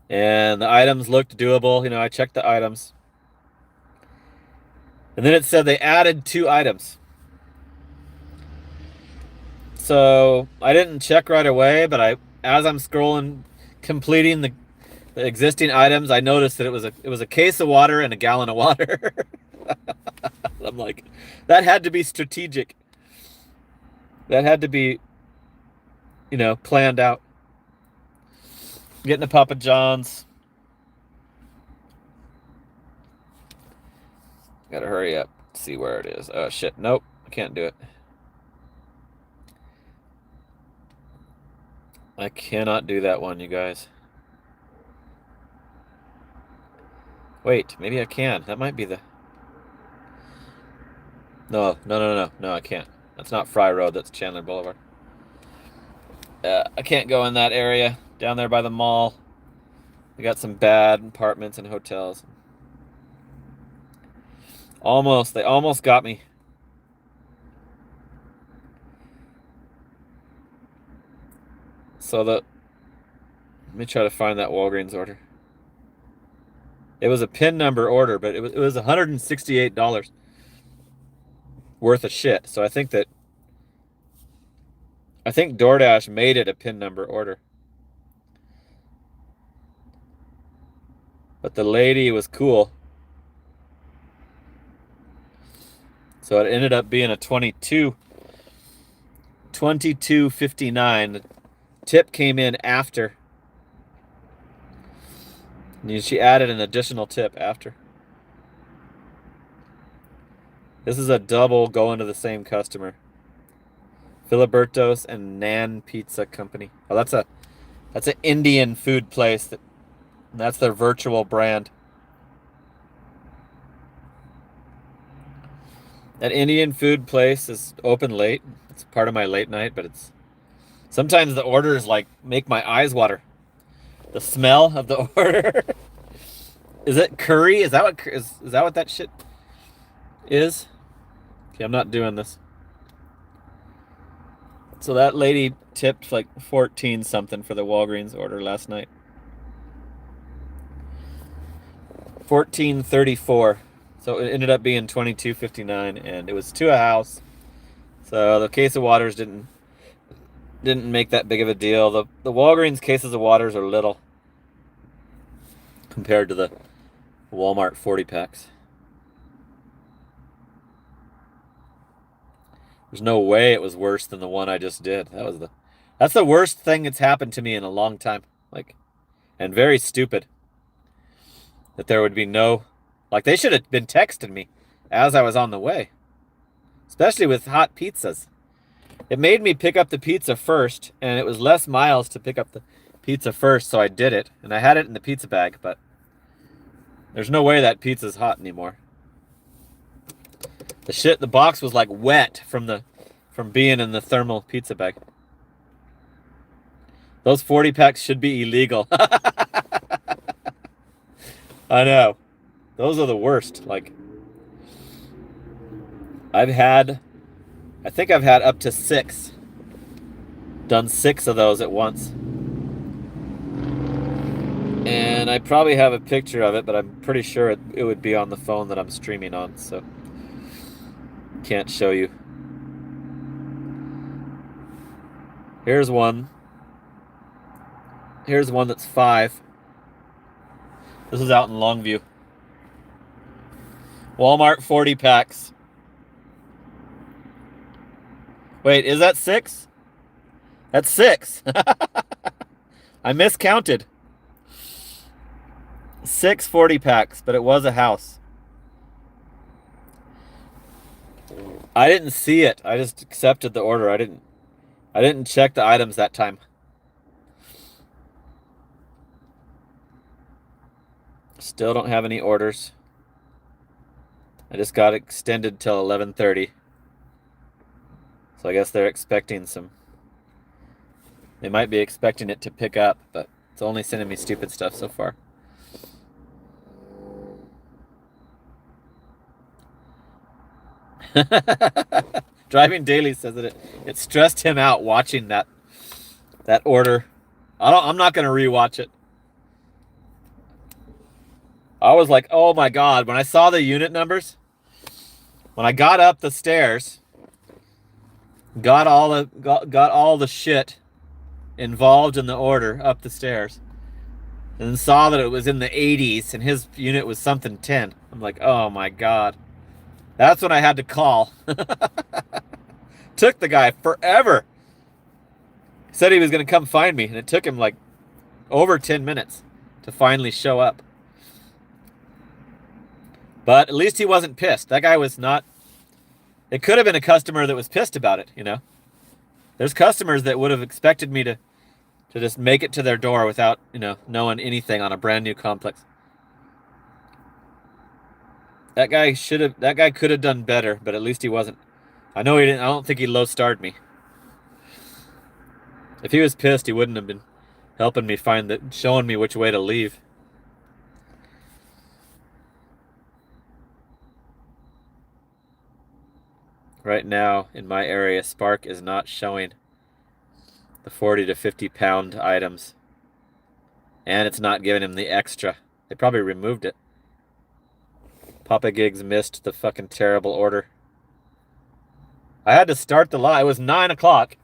And the items looked doable. You know, I checked the items. And then it said they added 2 items. So I didn't check right away, but as I'm scrolling, completing the existing items, I noticed that it was a case of water and a gallon of water. I'm like, that had to be strategic. That had to be, you know, planned out. Getting to Papa John's. Gotta hurry up. See where it is. Oh shit, nope, I can't do it. I cannot do that one, you guys. Wait, maybe I can. That might be the... No, I can't. That's not Fry Road, that's Chandler Boulevard. I can't go in that area, down there by the mall. We got some bad apartments and hotels. They almost got me. So let me try to find that Walgreens order. It was a PIN number order, but it was $168 worth of shit. So I think DoorDash made it a PIN number order. But the lady was cool. So it ended up being a $22.59. The tip came in after. And she added an additional tip after. This is a double going to the same customer. Filiberto's and Nan Pizza Company. Oh, that's an Indian food place. That's their virtual brand. That Indian food place is open late. It's part of my late night, but sometimes the orders like make my eyes water. The smell of the order. Is it curry? Is that what that shit is? Okay, I'm not doing this. So that lady tipped like 14 something for the Walgreens order last night. $14.34. So it ended up being $22.59, and it was to a house. So the case of waters didn't make that big of a deal. The Walgreens cases of waters are little compared to the Walmart 40 packs. There's no way it was worse than the one I just did. That's the worst thing that's happened to me in a long time. And very stupid. That there would be they should have been texting me as I was on the way. Especially with hot pizzas. It made me pick up the pizza first, and it was less miles to pick up the pizza first, so I did it. And I had it in the pizza bag, but there's no way that pizza's hot anymore. The box was like wet from being in the thermal pizza bag. Those 40 packs should be illegal. I know. Those are the worst. I think I've had up to 6 Done 6 of those at once. And I probably have a picture of it, but I'm pretty sure it would be on the phone that I'm streaming on, so can't show you. Here's one. Here's one that's 5. This is out in Longview. Walmart 40 packs. Wait, is that 6? That's 6. I miscounted. 6 40 packs, but it was a house. I didn't see it. I just accepted the order. I didn't check the items that time. Still don't have any orders. I just got extended till 11:30. So I guess they're expecting some. They might be expecting it to pick up, but it's only sending me stupid stuff so far. Driving Daily says that it stressed him out watching that order. I'm not gonna rewatch it. I was like, oh my God, when I saw the unit numbers, when I got up the stairs, got all the shit involved in the order up the stairs, and then saw that it was in the 80s and his unit was something 10. I'm like, oh my God. That's when I had to call. Took the guy forever. Said he was going to come find me, and it took him like over 10 minutes to finally show up. But at least he wasn't pissed. That guy was not. It could have been a customer that was pissed about it, you know. There's customers that would have expected me to just make it to their door without, you know, knowing anything on a brand new complex. That guy could have done better, but at least he wasn't. I know he didn't. I don't think he low-starred me. If he was pissed, he wouldn't have been helping me showing me which way to leave. Right now, in my area, Spark is not showing the 40 to 50 pound items. And it's not giving him the extra. They probably removed it. Papa Gigs missed the fucking terrible order. I had to start the line. It was 9 o'clock.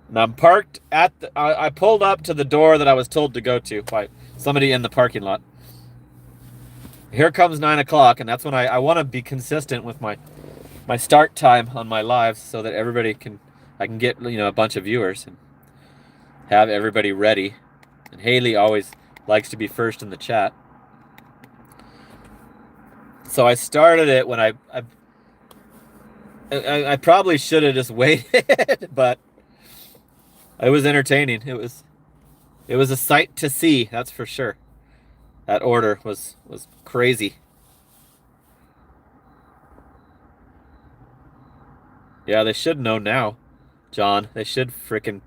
And I'm parked at I pulled up to the door that I was told to go to by somebody in the parking lot. Here comes 9 o'clock, and that's when I want to be consistent with my start time on my lives so that I can get, you know, a bunch of viewers and have everybody ready. And Haley always likes to be first in the chat. So I started it when I probably should have just waited, but it was entertaining. It was a sight to see, that's for sure. That order was crazy. Yeah, they should know now, John. They should freaking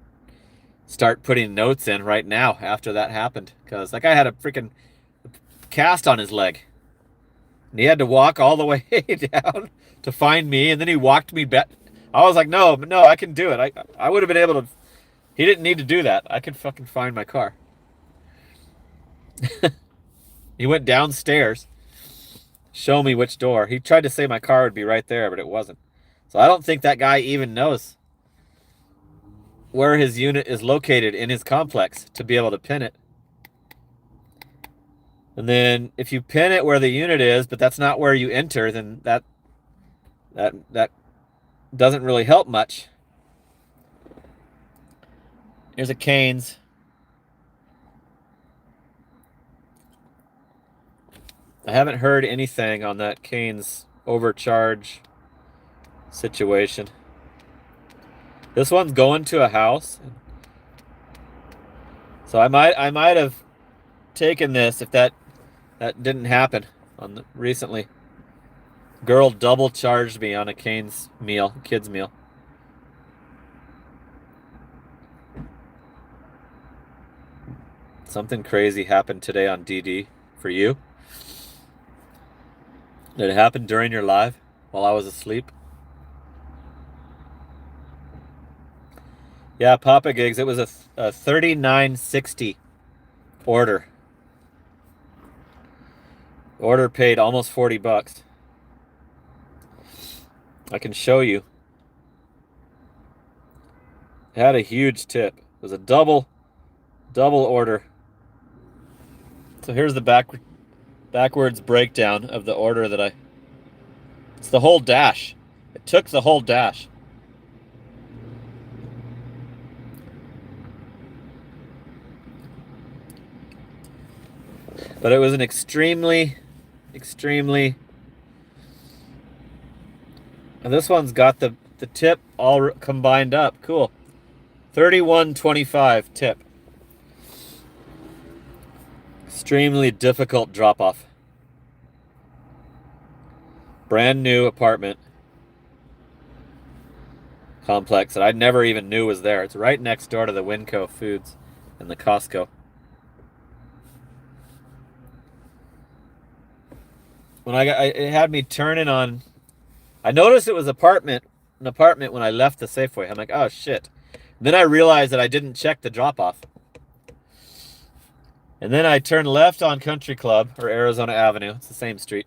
start putting notes in right now after that happened, because that guy had a freaking cast on his leg. And he had to walk all the way down to find me, and then he walked me back. I was like, no, I can do it. I would have been able to. He didn't need to do that. I could fucking find my car. He went downstairs, show me which door. He tried to say my car would be right there, but it wasn't. So I don't think that guy even knows where his unit is located in his complex to be able to pin it. And then if you pin it where the unit is, but that's not where you enter, then that doesn't really help much. Here's a Cane's. I haven't heard anything on that Cane's overcharge situation. This one's going to a house. So I might have taken this if that didn't happen recently. Girl double charged me on a Cane's meal, kids meal. Something crazy happened today on DD for you. Did it happen during your live while I was asleep? Yeah, Papa Gigs. It was a $39.60 order. Order paid almost $40. I can show you. It had a huge tip. It was a double order. So here's the backwards breakdown of the order that it's the whole dash. It took the whole dash. But it was an extremely, and this one's got the tip all combined up. Cool. $31.25 tip. Extremely difficult drop off. Brand new apartment complex that I never even knew was there. It's right next door to the Winco Foods and the Costco. When it had me turning on, I noticed it was an apartment when I left the Safeway. I'm like, oh shit. And then I realized that I didn't check the drop off. And then I turned left on Country Club or Arizona Avenue. It's the same street.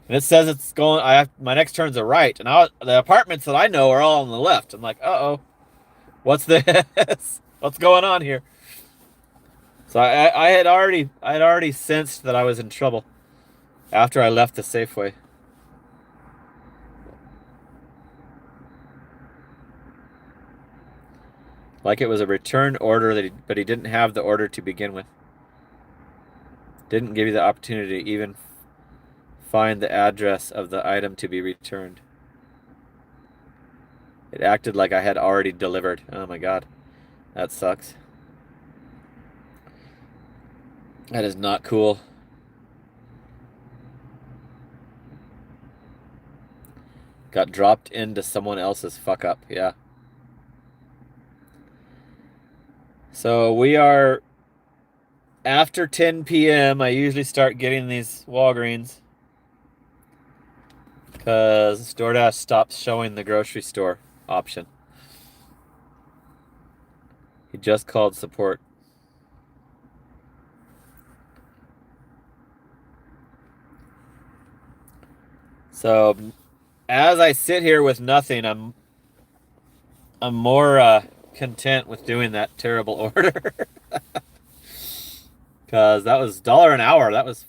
And it says it's going, my next turn's a right. And the apartments that I know are all on the left. I'm like, uh-oh. What's this? What's going on here? So I had already sensed that I was in trouble after I left the Safeway. Like it was a return order but he didn't have the order to begin with. Didn't give you the opportunity to even find the address of the item to be returned. It acted like I had already delivered. Oh my god. That sucks. That is not cool. Got dropped into someone else's fuck up. Yeah. So we are after 10 p.m. I usually start getting these Walgreens because DoorDash stops showing the grocery store option. He just called support. So as I sit here with nothing, I'm more content with doing that terrible order. Cause that was $1 an hour. That was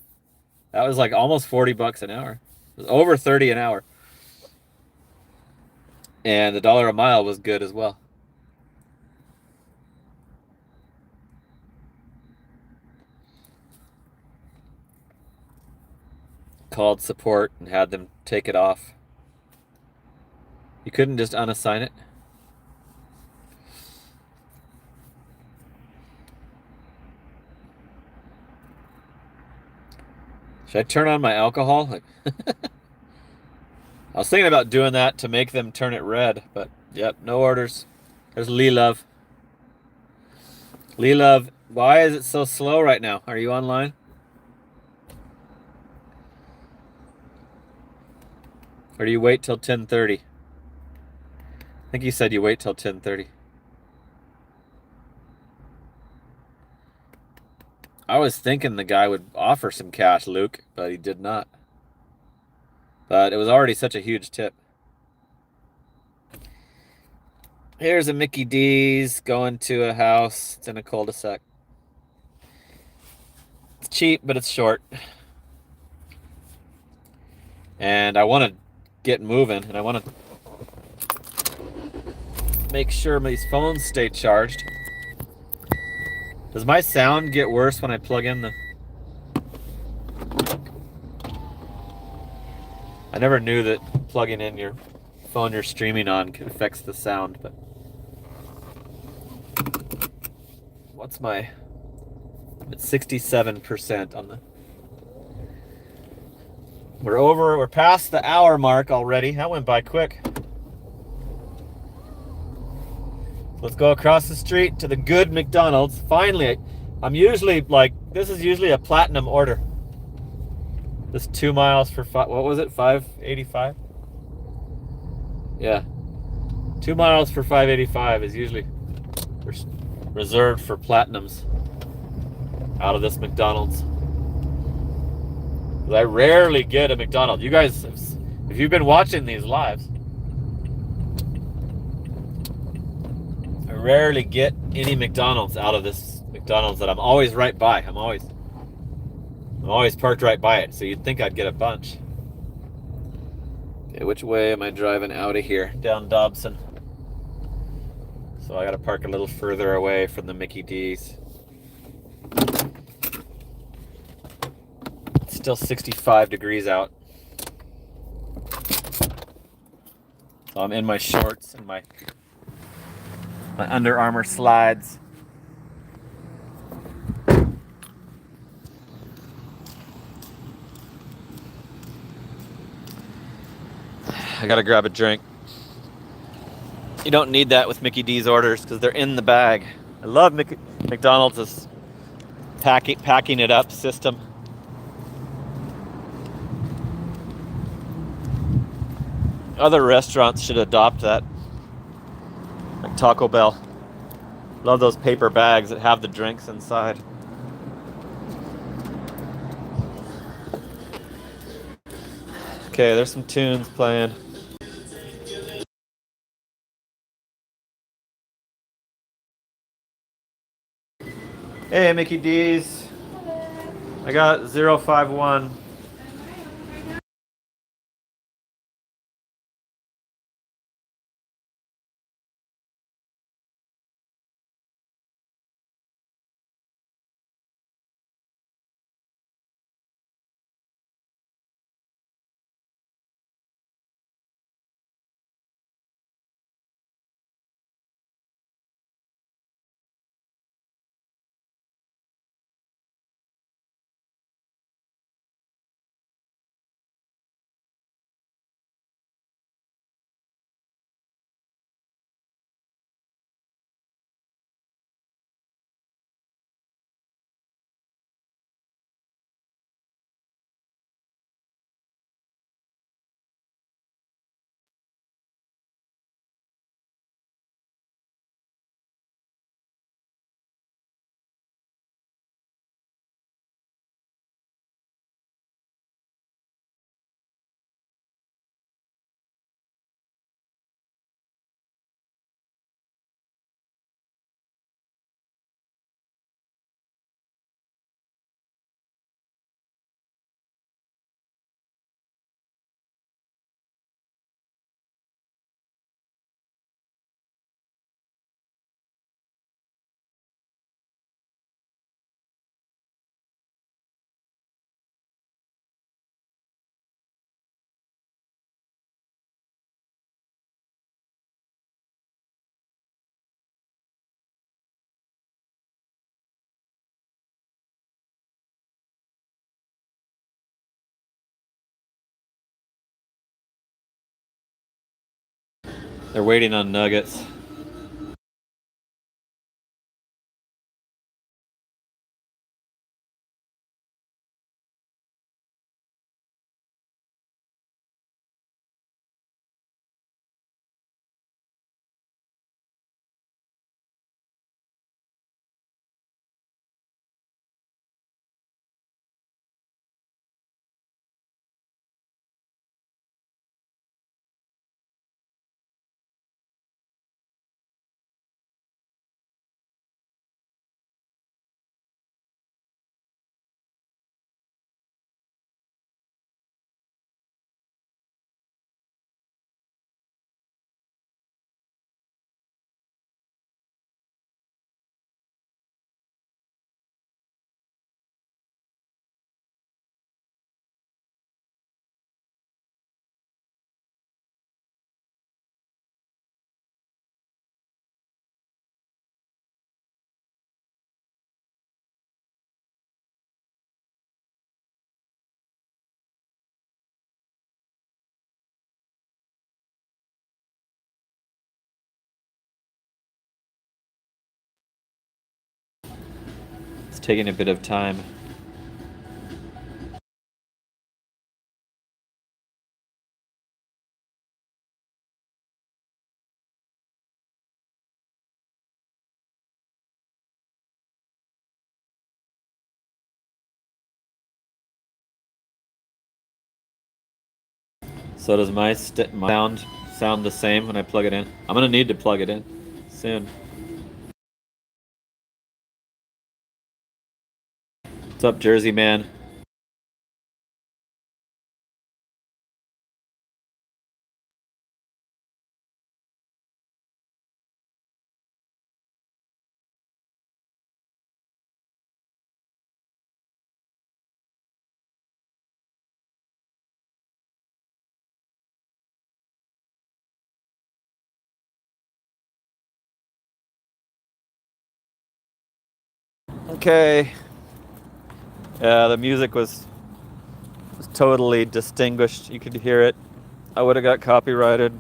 like almost $40 an hour. It was over 30 an hour. And the $1 a mile was good as well. Called support and had them take it off. You couldn't just unassign it? Should I turn on my alcohol? I was thinking about doing that to make them turn it red, but yep, no orders. There's Lee Love. Lee Love, why is it so slow right now? Are you online? Or do you wait till 10:30? I think you said you wait till 10:30. I was thinking the guy would offer some cash, Luke, but he did not. But it was already such a huge tip. Here's a Mickey D's going to a house. It's in a cul-de-sac. It's cheap, but it's short. And I want to get moving, and I want to make sure these phones stay charged. Does my sound get worse when I plug in the... I never knew that plugging in your phone you're streaming on affects the sound, but... What's my... I'm at 67% on the... We're past the hour mark already. That went by quick. Let's go across the street to the good McDonald's. Finally, I'm usually like, this is usually a platinum order. This 2 miles for what was it? $5.85? Yeah. 2 miles for $5.85 is usually reserved for platinums out of this McDonald's. I rarely get a McDonald's. You guys, if you've been watching these lives, I rarely get any McDonald's out of this McDonald's that I'm always right by. I'm always parked right by it, so you'd think I'd get a bunch. Okay, which way am I driving out of here? Down Dobson. So I gotta park a little further away from the Mickey D's. It's still 65 degrees out. So I'm in my shorts and my Under Armour slides. I gotta grab a drink. You don't need that with Mickey D's orders because they're in the bag. I love McDonald's packing it up system. Other restaurants should adopt that. Like Taco Bell. Love those paper bags that have the drinks inside. Okay, there's some tunes playing. Hey, Mickey D's. I got 051. They're waiting on nuggets. It's taking a bit of time. So does my sound the same when I plug it in? I'm gonna need to plug it in soon. What's up, Jersey man? Okay. Yeah, the music was totally distinguished. You could hear it. I would have got copyrighted.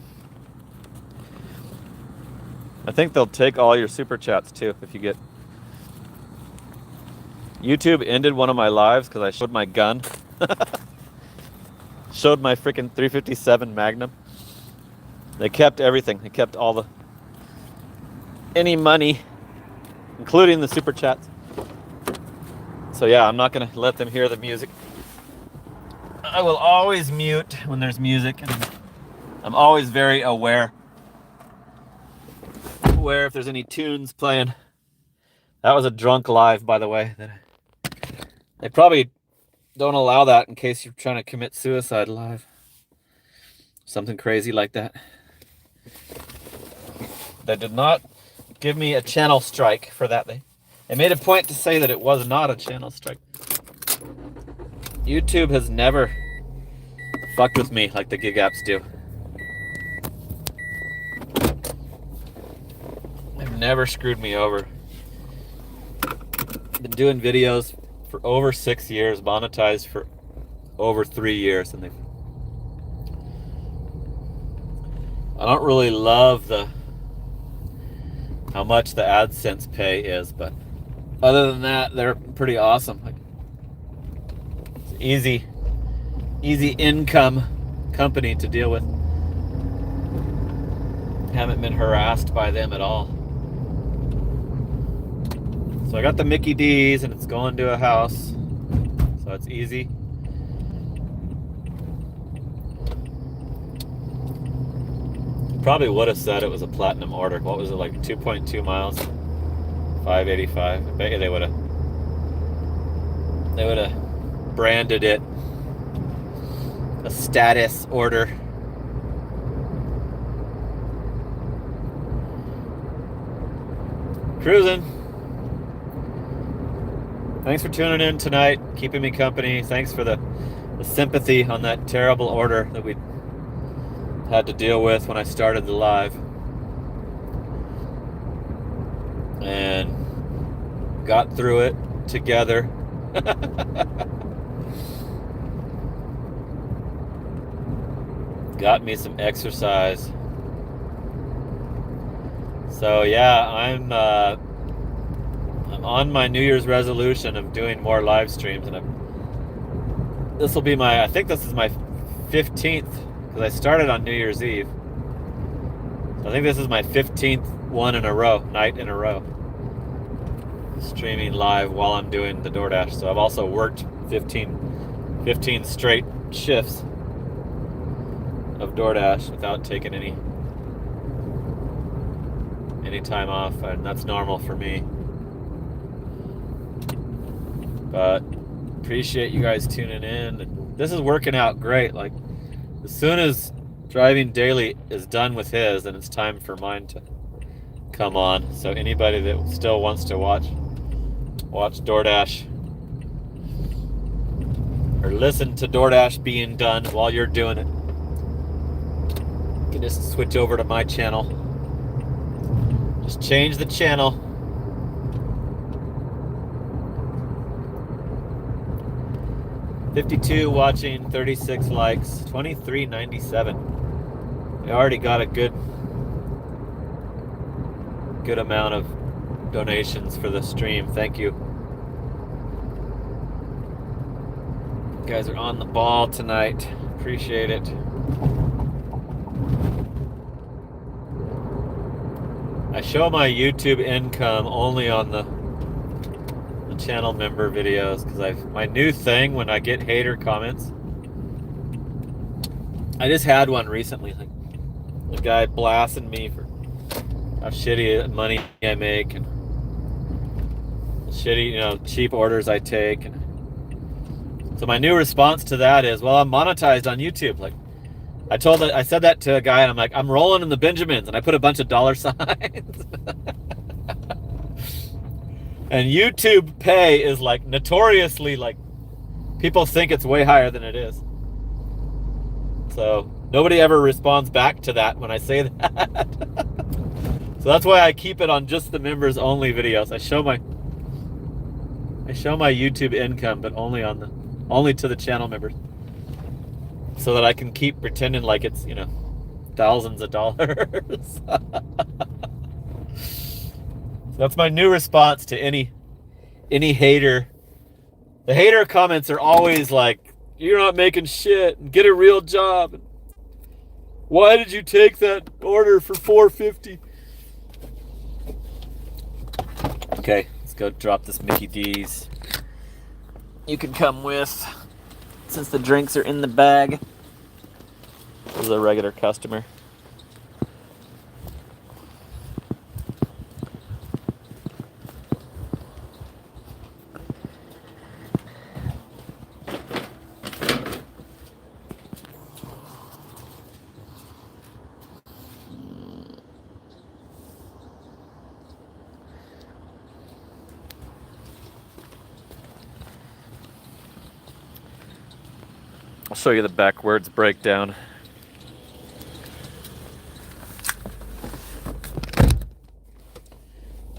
I think they'll take all your super chats too if you get. YouTube ended one of my lives because I showed my gun. Showed my freaking 357 Magnum. They kept everything. They kept any money, including the super chats. So yeah, I'm not gonna let them hear the music. I will always mute when there's music, and I'm always very aware if there's any tunes playing. That was a drunk live, by the way. They probably don't allow that in case you're trying to commit suicide live. Something crazy like that. They did not give me a channel strike for that. They made a point to say that it was not a channel strike. YouTube has never fucked with me like the gig apps do. They've never screwed me over. Been doing videos for over 6 years, monetized for over 3 years, and I don't really love how much the AdSense pay is, but other than that, they're pretty awesome. Like, it's easy income company to deal with. Haven't been harassed by them at all. So I got the Mickey D's and it's going to a house, so it's easy. Probably would have said it was a platinum order. What was it, like 2.2 miles? 585. I bet you they would have branded it a status order. Cruising. Thanks for tuning in tonight, keeping me company. Thanks for the sympathy on that terrible order that we had to deal with when I started the live. And got through it together. Got me some exercise. So yeah, I'm on my New Year's resolution of doing more live streams, and this will be I think this is my 15th, because I started on New Year's Eve. So I think this is my 15th night in a row, streaming live while I'm doing the DoorDash. So I've also worked 15 straight shifts of DoorDash without taking any time off, and that's normal for me. But appreciate you guys tuning in. This is working out great. Like, as soon as Driving Daily is done with his, then it's time for mine to come on. So anybody that still wants to watch DoorDash or listen to DoorDash being done while you're doing it, you can just switch over to my channel. Just change the channel. $52 watching, 36 likes, $23.97. We already got a good amount of donations for the stream. Thank you. You guys are on the ball tonight. Appreciate it. I show my YouTube income only on the channel member videos, because my new thing when I get hater comments I just had one recently. Like a guy blasting me for how shitty money I make and shitty, cheap orders I take. And so my new response to that is, well, I'm monetized on YouTube. Like I said that to a guy, and I'm like, I'm rolling in the Benjamins, and I put a bunch of dollar signs. And YouTube pay is like notoriously like people think it's way higher than it is. So nobody ever responds back to that when I say that. So that's why I keep it on just the members only videos. I show my YouTube income, but only to the channel members, so that I can keep pretending like it's, thousands of dollars. So that's my new response to any hater. The hater comments are always like, you're not making shit, and get a real job. Why did you take that order for $4.50? Okay, let's go drop this Mickey D's. You can come with, since the drinks are in the bag. This is a regular customer. I'll show you the backwards breakdown.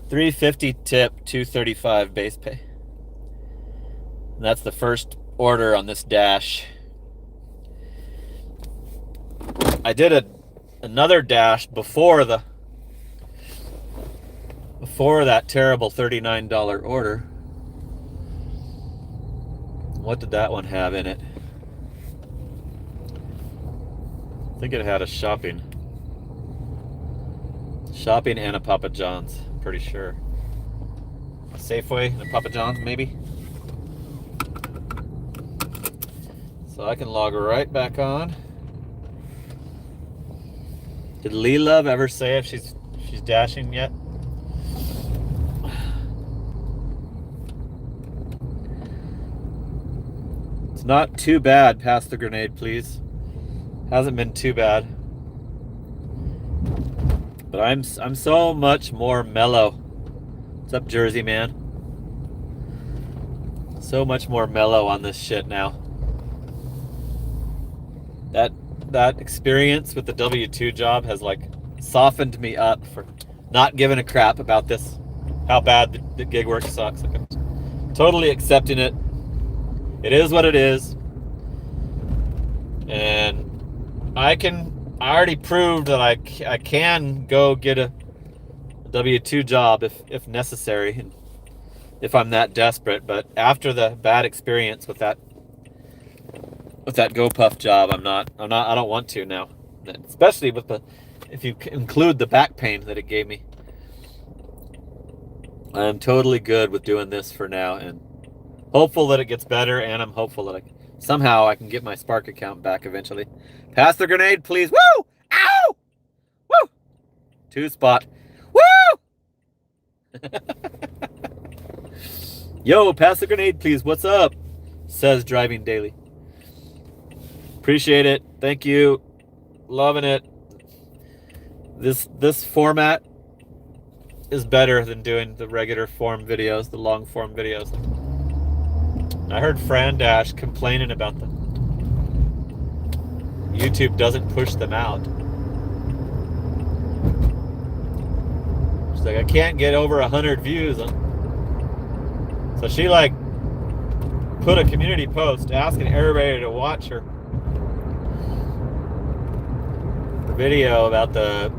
$3.50 tip, $2.35 base pay. And that's the first order on this dash. I did another dash before that terrible $39 order. What did that one have in it? I think it had a shopping and a Papa John's, pretty sure. A Safeway and a Papa John's, maybe. So I can log right back on. Did Lee Love ever say if she's dashing yet? It's not too bad. Pass the grenade, please. Hasn't been too bad, but I'm so much more mellow. What's up, Jersey man? So much more mellow on this shit now. That experience with the W-2 job has like softened me up for not giving a crap about this, how bad the gig work sucks. Like, I'm totally accepting it. It is what it is, and I already proved that I can go get a W-2 job if necessary, and if I'm that desperate. But after the bad experience with that GoPuff job, I don't want to now, especially if you include the back pain that it gave me. I'm totally good with doing this for now, and hopeful that it gets better, and I'm hopeful that somehow I can get my Spark account back eventually. Pass the grenade, please. Woo! Ow! Woo! 2-spot. Woo! Yo, pass the grenade, please. What's up? Says Driving Daily. Appreciate it. Thank you. Loving it. This format is better than doing the regular form videos, the long form videos. I heard Fran Dash complaining about them. YouTube doesn't push them out. She's like, I can't get over 100 views. So she like put a community post asking everybody to watch her video about the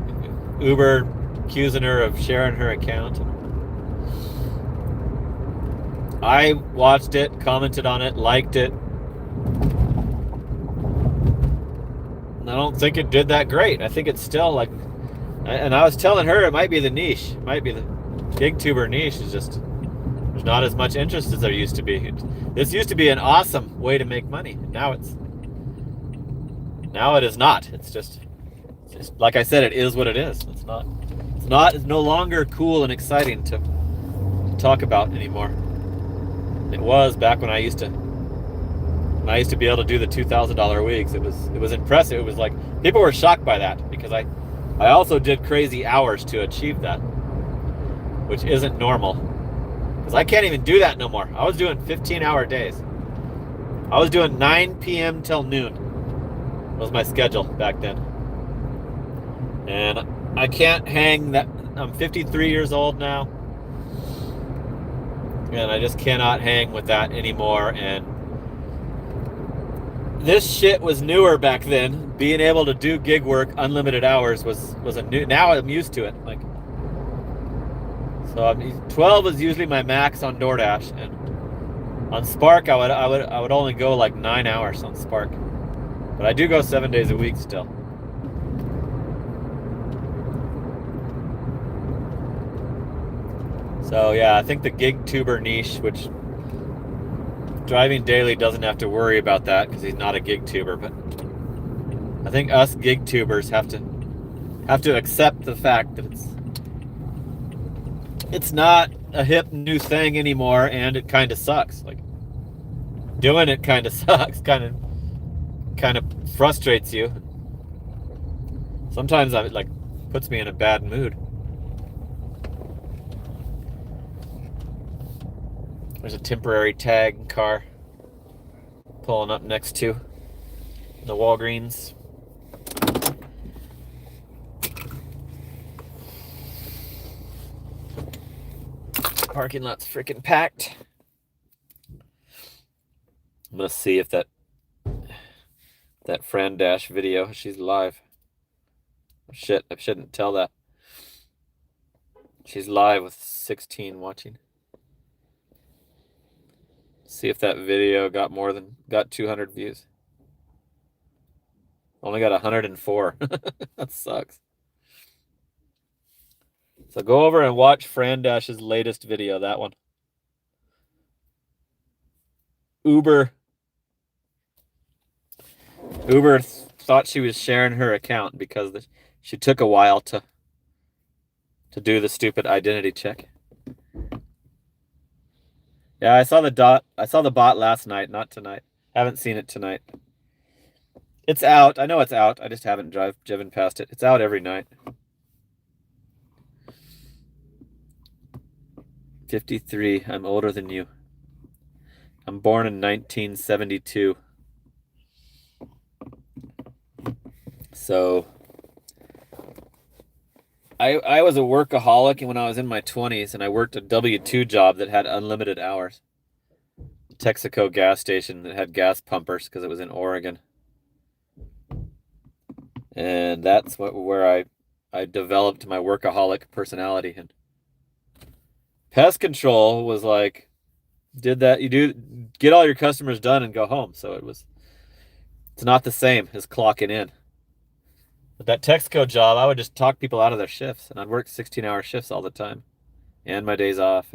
Uber accusing her of sharing her account. I watched it, commented on it, liked it. I don't think it did that great. I think it's still like, and I was telling her it might be the niche. It might be the GigTuber niche is just, there's not as much interest as there used to be. This used to be an awesome way to make money. Now Now it is not. It's just like I said, it is what it is. It's no longer cool and exciting to talk about anymore. It was back when I used to be able to do the $2,000 weeks. It was impressive. It was like people were shocked by that because I also did crazy hours to achieve that, which isn't normal. Because I can't even do that no more. I was doing 15-hour days. I was doing 9 p.m. till noon was my schedule back then. And I can't hang that. I'm 53 years old now. And I just cannot hang with that anymore. And this shit was newer back then. Being able to do gig work, unlimited hours was a new. Now I'm used to it. Like, so 12 is usually my max on DoorDash, and on Spark I would only go like 9 hours on Spark, but I do go 7 days a week still. So yeah, I think the gig tuber niche, which Driving Daily doesn't have to worry about that because he's not a gig tuber, but I think us gig tubers have to accept the fact that it's not a hip new thing anymore, and it kind of sucks. Like, doing it kind of sucks, kind of frustrates you. Sometimes it like puts me in a bad mood. There's a temporary tag car pulling up next to the Walgreens. Parking lot's freaking packed. I'm gonna see if that Fran Dash video, she's live. Oh, shit, I shouldn't tell that. She's live with 16 watching. See if that video got 200 views. Only got 104. That sucks. So go over and watch Fran Dash's latest video, that one. Uber thought she was sharing her account because she took a while to do the stupid identity check. Yeah, I saw the bot last night, not tonight. Haven't seen it tonight. It's out. I know it's out. I just haven't driven past it. It's out every night. 53. I'm older than you. I'm born in 1972. So I was a workaholic when I was in my 20s, and I worked a W-2 job that had unlimited hours. Texaco gas station that had gas pumpers because it was in Oregon. And that's where I developed my workaholic personality. And pest control was like, get all your customers done and go home. So it's not the same as clocking in. But that Texaco job, I would just talk people out of their shifts, and I'd work 16-hour shifts all the time, and my days off.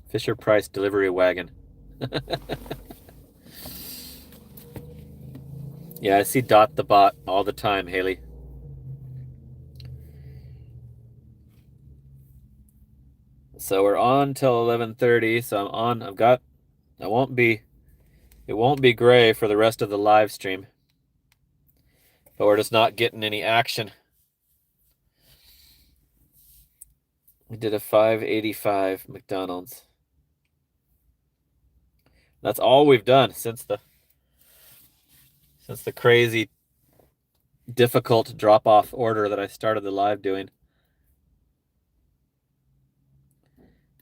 Fisher Price delivery wagon. Yeah, I see Dot the bot all the time, Haley. So we're on till 11:30. So it won't be gray for the rest of the live stream. But we're just not getting any action. We did a 585 McDonald's. That's all we've done since the crazy difficult drop-off order that I started the live doing.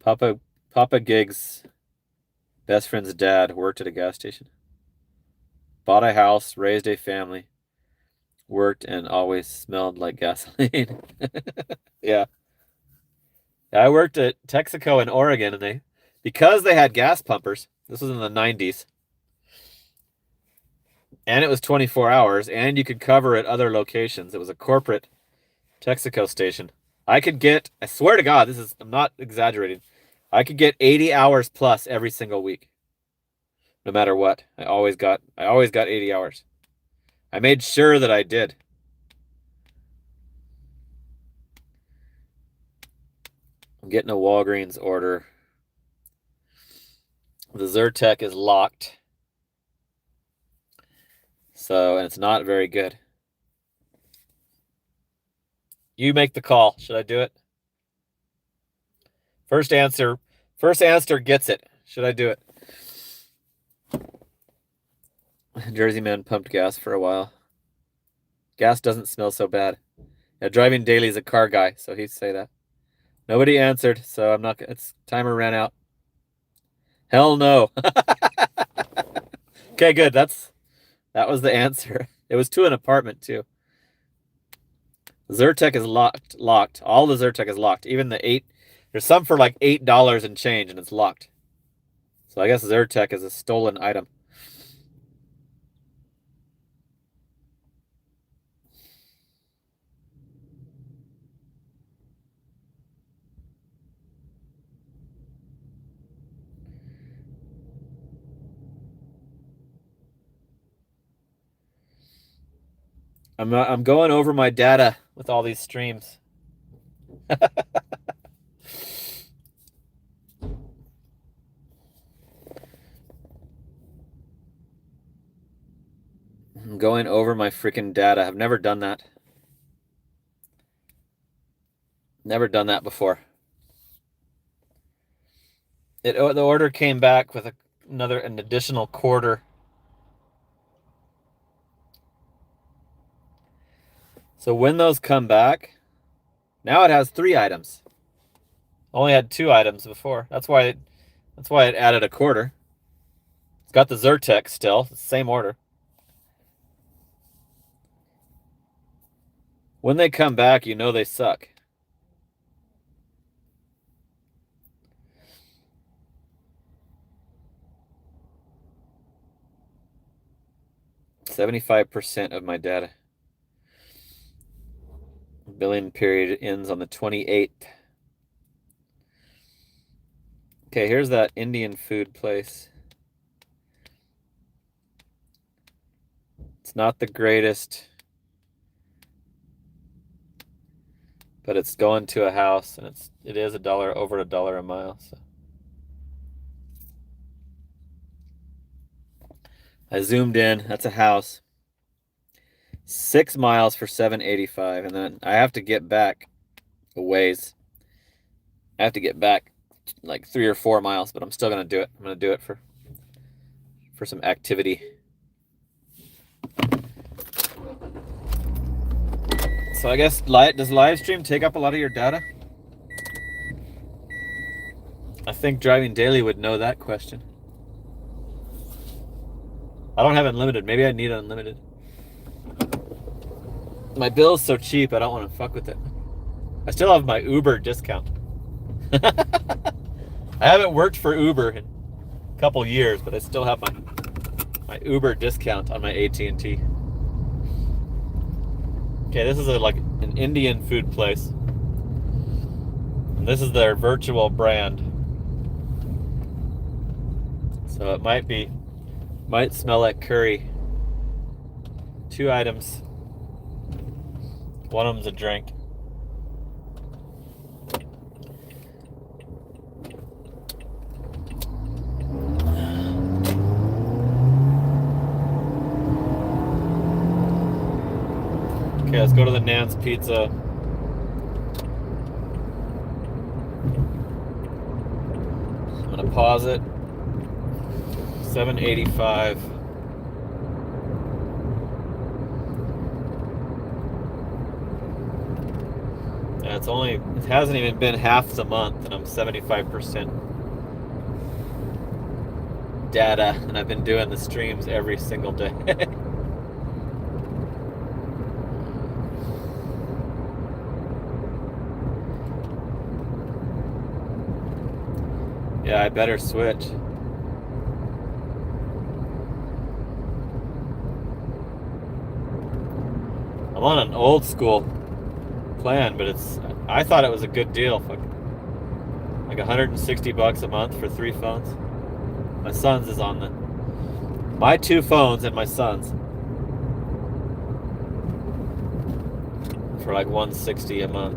Papa Gig's best friend's dad worked at a gas station. Bought a house, raised a family. Worked and always smelled like gasoline. Yeah. I worked at Texaco in Oregon, and because they had gas pumpers, this was in the 90s, and it was 24 hours, and you could cover at other locations. It was a corporate Texaco station. I swear to God, I'm not exaggerating, I could get 80 hours plus every single week. No matter what. I always got 80 hours. I made sure that I did. I'm getting a Walgreens order. The Zyrtec is locked. So, and it's not very good. You make the call. Should I do it? First answer gets it. Should I do it? Jersey man pumped gas for a while. Gas doesn't smell so bad. Yeah, driving daily is a car guy, so he'd say that. Nobody answered, so I'm not. It's timer ran out. Hell no. Okay, good. That was the answer. It was to an apartment too. Zyrtec is locked. All the Zyrtec is locked. Even the 8. There's some for like $8 and change, and it's locked. So I guess Zyrtec is a stolen item. I'm going over my data with all these streams. I'm going over my freaking data. I've never done that. Never done that before. The order came back with an additional quarter. So when those come back, now it has 3 items. Only had 2 items before. That's why it added a quarter. It's got the Zyrtec still, the same order. When they come back, you know they suck. %75% of my data. Billing period ends on the 28th. Okay, here's that Indian food place. It's not the greatest, but it's going to a house, and it is over $1 a mile. So I zoomed in. That's a house. 6 miles for $7.85, and then I have to get back a ways. I have to get back like 3 or 4 miles, but I'm still gonna do it. I'm gonna do it for some activity. So I guess does live stream take up a lot of your data? I think Driving Daily would know that question. I don't have unlimited. Maybe I need unlimited. My bill's so cheap, I don't want to fuck with it. I still have my Uber discount. I haven't worked for Uber in a couple years, but I still have my Uber discount on my AT&T. Okay, this is like an Indian food place. And this is their virtual brand. So it might smell like curry. 2 items. One of them's a drink. Okay, let's go to the Nan's Pizza. I'm gonna pause it. $7.85. It hasn't even been half the month, and I'm 75% data, and I've been doing the streams every single day. Yeah, I better switch. I'm on an old school plan, but I thought it was a good deal. Like $160 a month for 3 phones. My son's is on my 2 phones and my son's. for like $160 a month.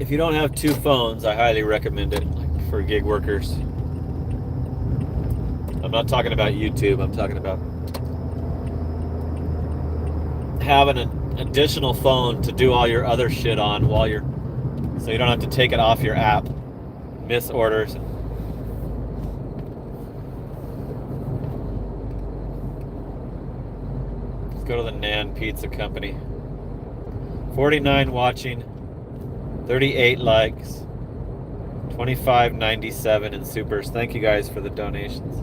If you don't have two phones, I highly recommend it, like, for gig workers. I'm not talking about YouTube, I'm talking about having an additional phone to do all your other shit on while you're, so you don't have to take it off your app, miss orders. Let's go to the Nan Pizza Company. 49 watching, 38 likes, 25.97 in supers. Thank you guys for the donations.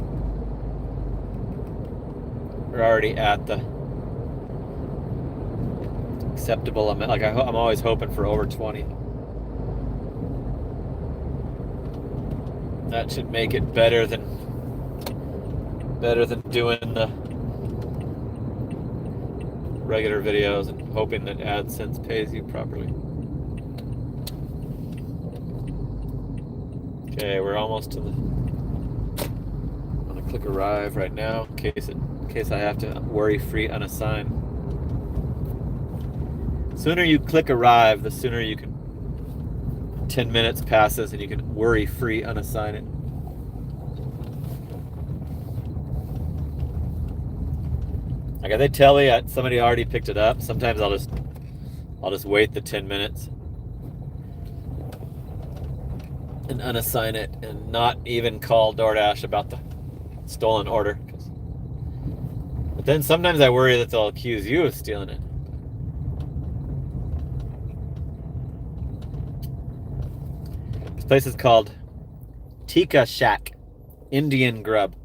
We're already at the acceptable amount. Like I'm always hoping for over 20. That should make it better than doing the regular videos and hoping that AdSense pays you properly. Okay, we're almost to the. I'm gonna click arrive right now in case I have to worry-free unassign. Sooner you click arrive, the sooner you can. 10 minutes passes and you can worry-free unassign it. Like if they tell me somebody already picked it up, sometimes I'll just wait the 10 minutes and unassign it and not even call DoorDash about the stolen order. But then sometimes I worry that they'll accuse you of stealing it. This place is called Tikka Shack Indian Grub.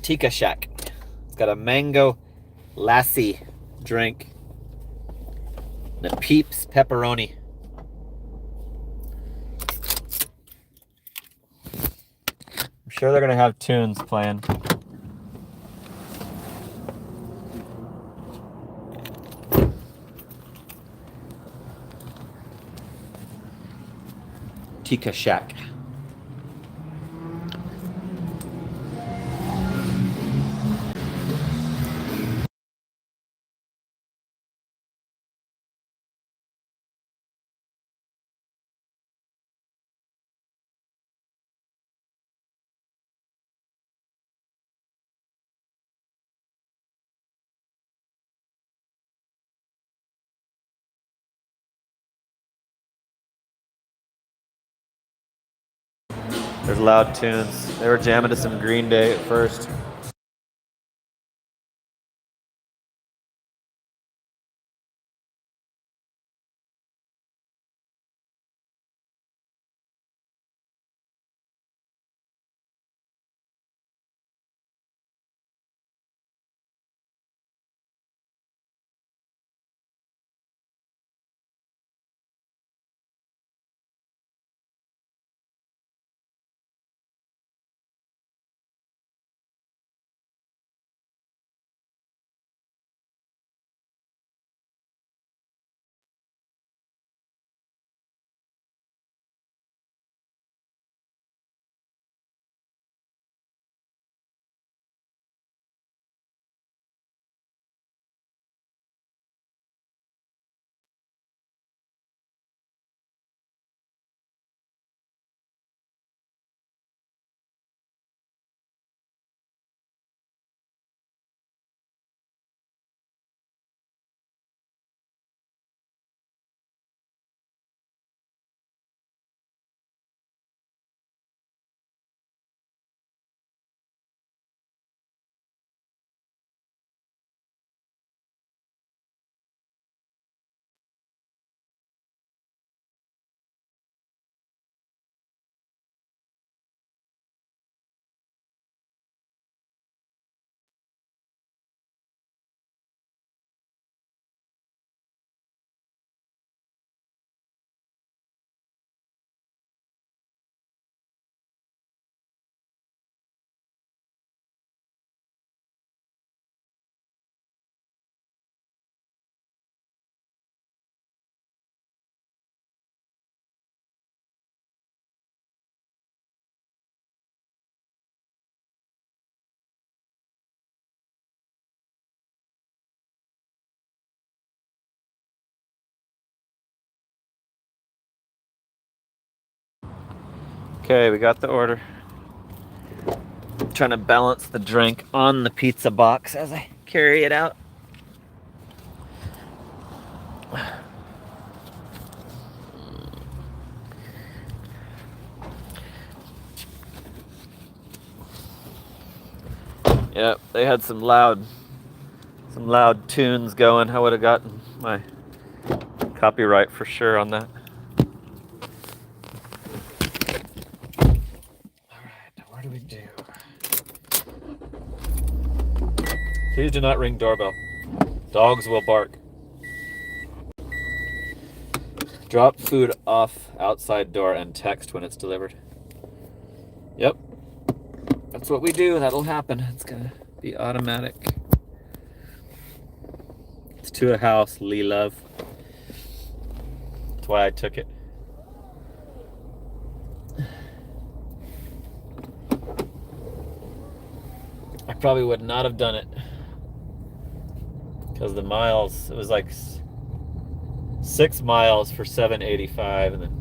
Tikka Shack. It's got a mango lassi drink and a Peeps pepperoni. I'm sure they're gonna have tunes playing. Tikka Shack. There's loud tunes. They were jamming to some Green Day at first. Okay, we got the order. Trying to balance the drink on the pizza box as I carry it out. Yep, they had some loud tunes going. I would have gotten my copyright for sure on that. Alright, what do we do? Please do not ring doorbell. Dogs will bark. Drop food off outside door and text when it's delivered. Yep. That's what we do. That'll happen. It's gonna be automatic. It's to a house, Lee Love. That's why I took it. I probably would not have done it. Because the miles, it was like 6 miles for $7.85, and then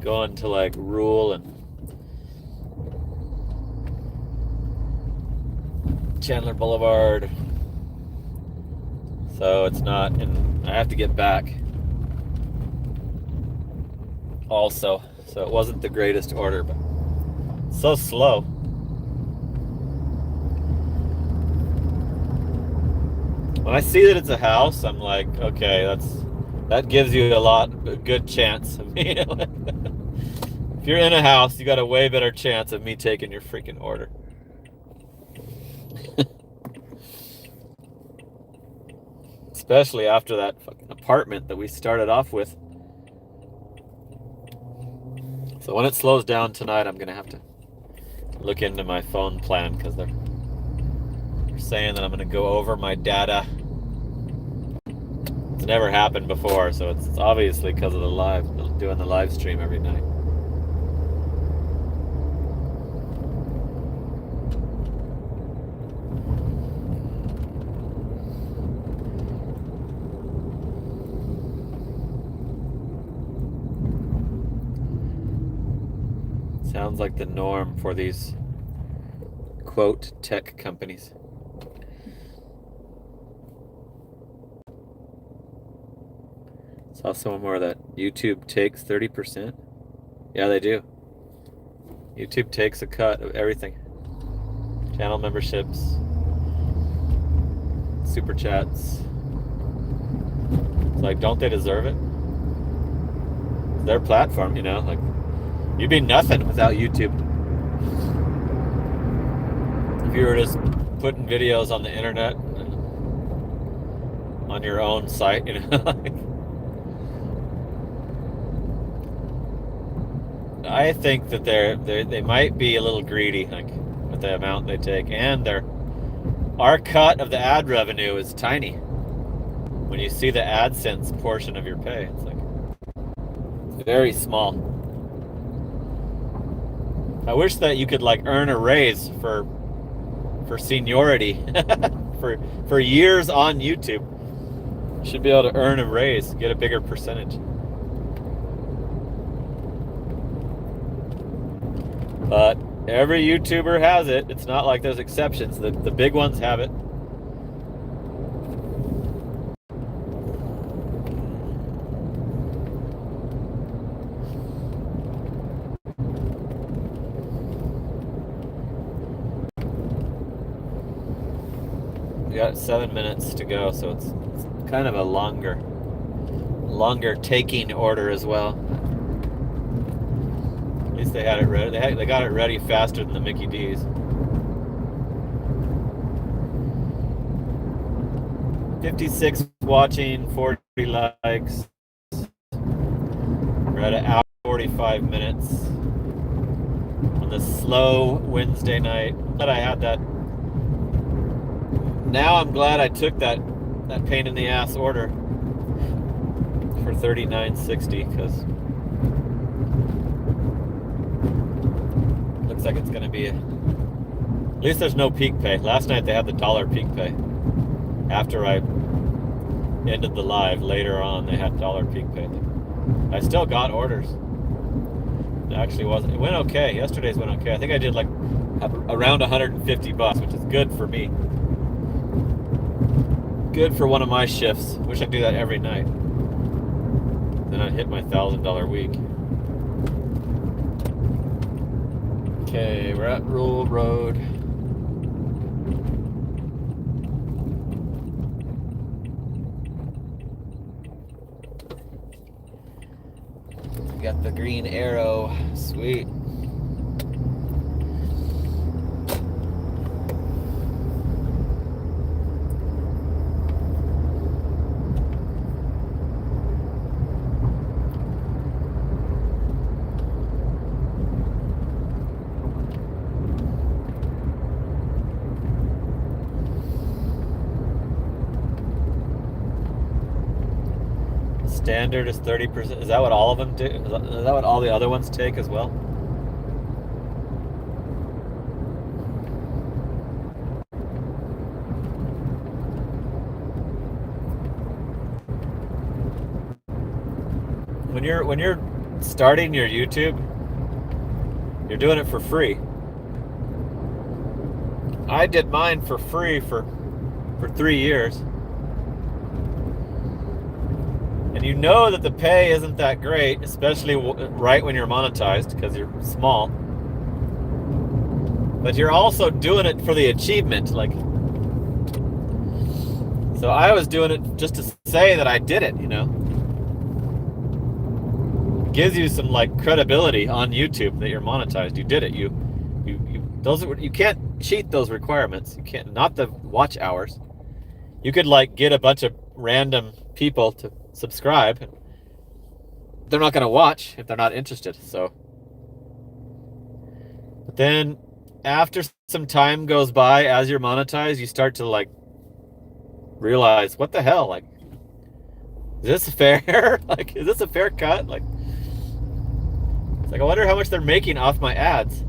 going to like Rule and Chandler Boulevard. So it's not, and I have to get back also. So it wasn't the greatest order, but so slow. When I see that it's a house, I'm like, okay, that gives you a good chance of me. If you're in a house, you got a way better chance of me taking your freaking order. Especially after that fucking apartment that we started off with. So when it slows down tonight, I'm gonna have to look into my phone plan, because they're saying that I'm gonna go over my data. It's never happened before, so it's obviously because of doing the live stream every night. Sounds like the norm for these quote tech companies. Saw somewhere that YouTube takes 30%. Yeah, they do. YouTube takes a cut of everything. Channel memberships, super chats. It's like, don't they deserve it? It's their platform, you know? Like, you'd be nothing without YouTube. If you were just putting videos on the internet, on your own site, you know? I think that they might be a little greedy, like, with the amount they take, and our cut of the ad revenue is tiny. When you see the AdSense portion of your pay, it's like very small. I wish that you could like earn a raise for seniority for years on YouTube. You should be able to earn a raise, get a bigger percentage. But every YouTuber has it. It's not like there's exceptions. The big ones have it. We got 7 minutes to go, so it's kind of a longer taking order as well. At least they had it ready. They got it ready faster than the Mickey D's. 56 watching, 40 likes. We're at an hour 45 minutes on this slow Wednesday night. But I had that. Now I'm glad I took that pain in the ass order for $39.60, because looks like it's gonna be at least there's no peak pay. Last night they had the $1 peak pay. After I ended the live, later on they had $1 peak pay. I still got orders. actually wasn't. It went okay. Yesterday's went okay. I think I did like around 150 bucks, which is good for me. Good for one of my shifts. Wish I could do that every night. Then I'd hit my $1,000 week. Okay, we're at Rule Road. Got the green arrow. Sweet. Standard is 30%. Is that what all of them do? Is that what all the other ones take as well? When you're starting your YouTube, you're doing it for free. I did mine for free for 3 years. And you know that the pay isn't that great, especially right when you're monetized because you're small. But you're also doing it for the achievement, like. So I was doing it just to say that I did it, you know. It gives you some like credibility on YouTube that you're monetized. You did it. You can't cheat those requirements. You can't, not the watch hours. You could like get a bunch of random people to subscribe. They're not going to watch if they're not interested. So, but then after some time goes by, as you're monetized, you start to like realize, what the hell? Like, is this fair? Like, is this a fair cut? Like, it's like, I wonder how much they're making off my ads.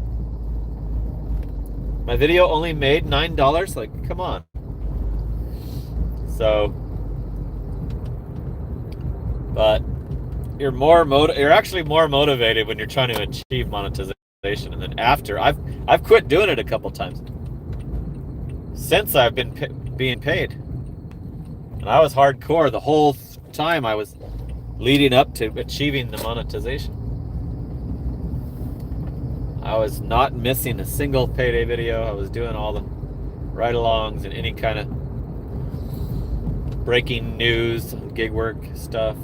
My video only made $9. Like, come on. So, but you're actually more motivated when you're trying to achieve monetization. And then after, I've quit doing it a couple times since I've been being paid. And I was hardcore the whole time I was leading up to achieving the monetization. I was not missing a single payday video. I was doing all the ride-alongs and any kind of breaking news, gig work stuff.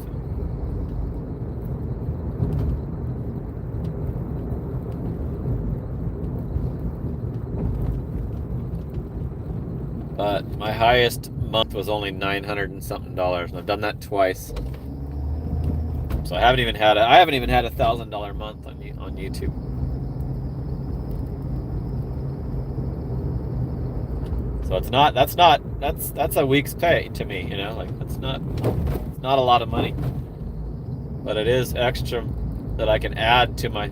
But my highest month was only $900 and something, and I've done that twice. So I haven't even had a $1,000 month on YouTube. So that's a week's pay to me, you know, like it's not a lot of money, but it is extra that I can add to my.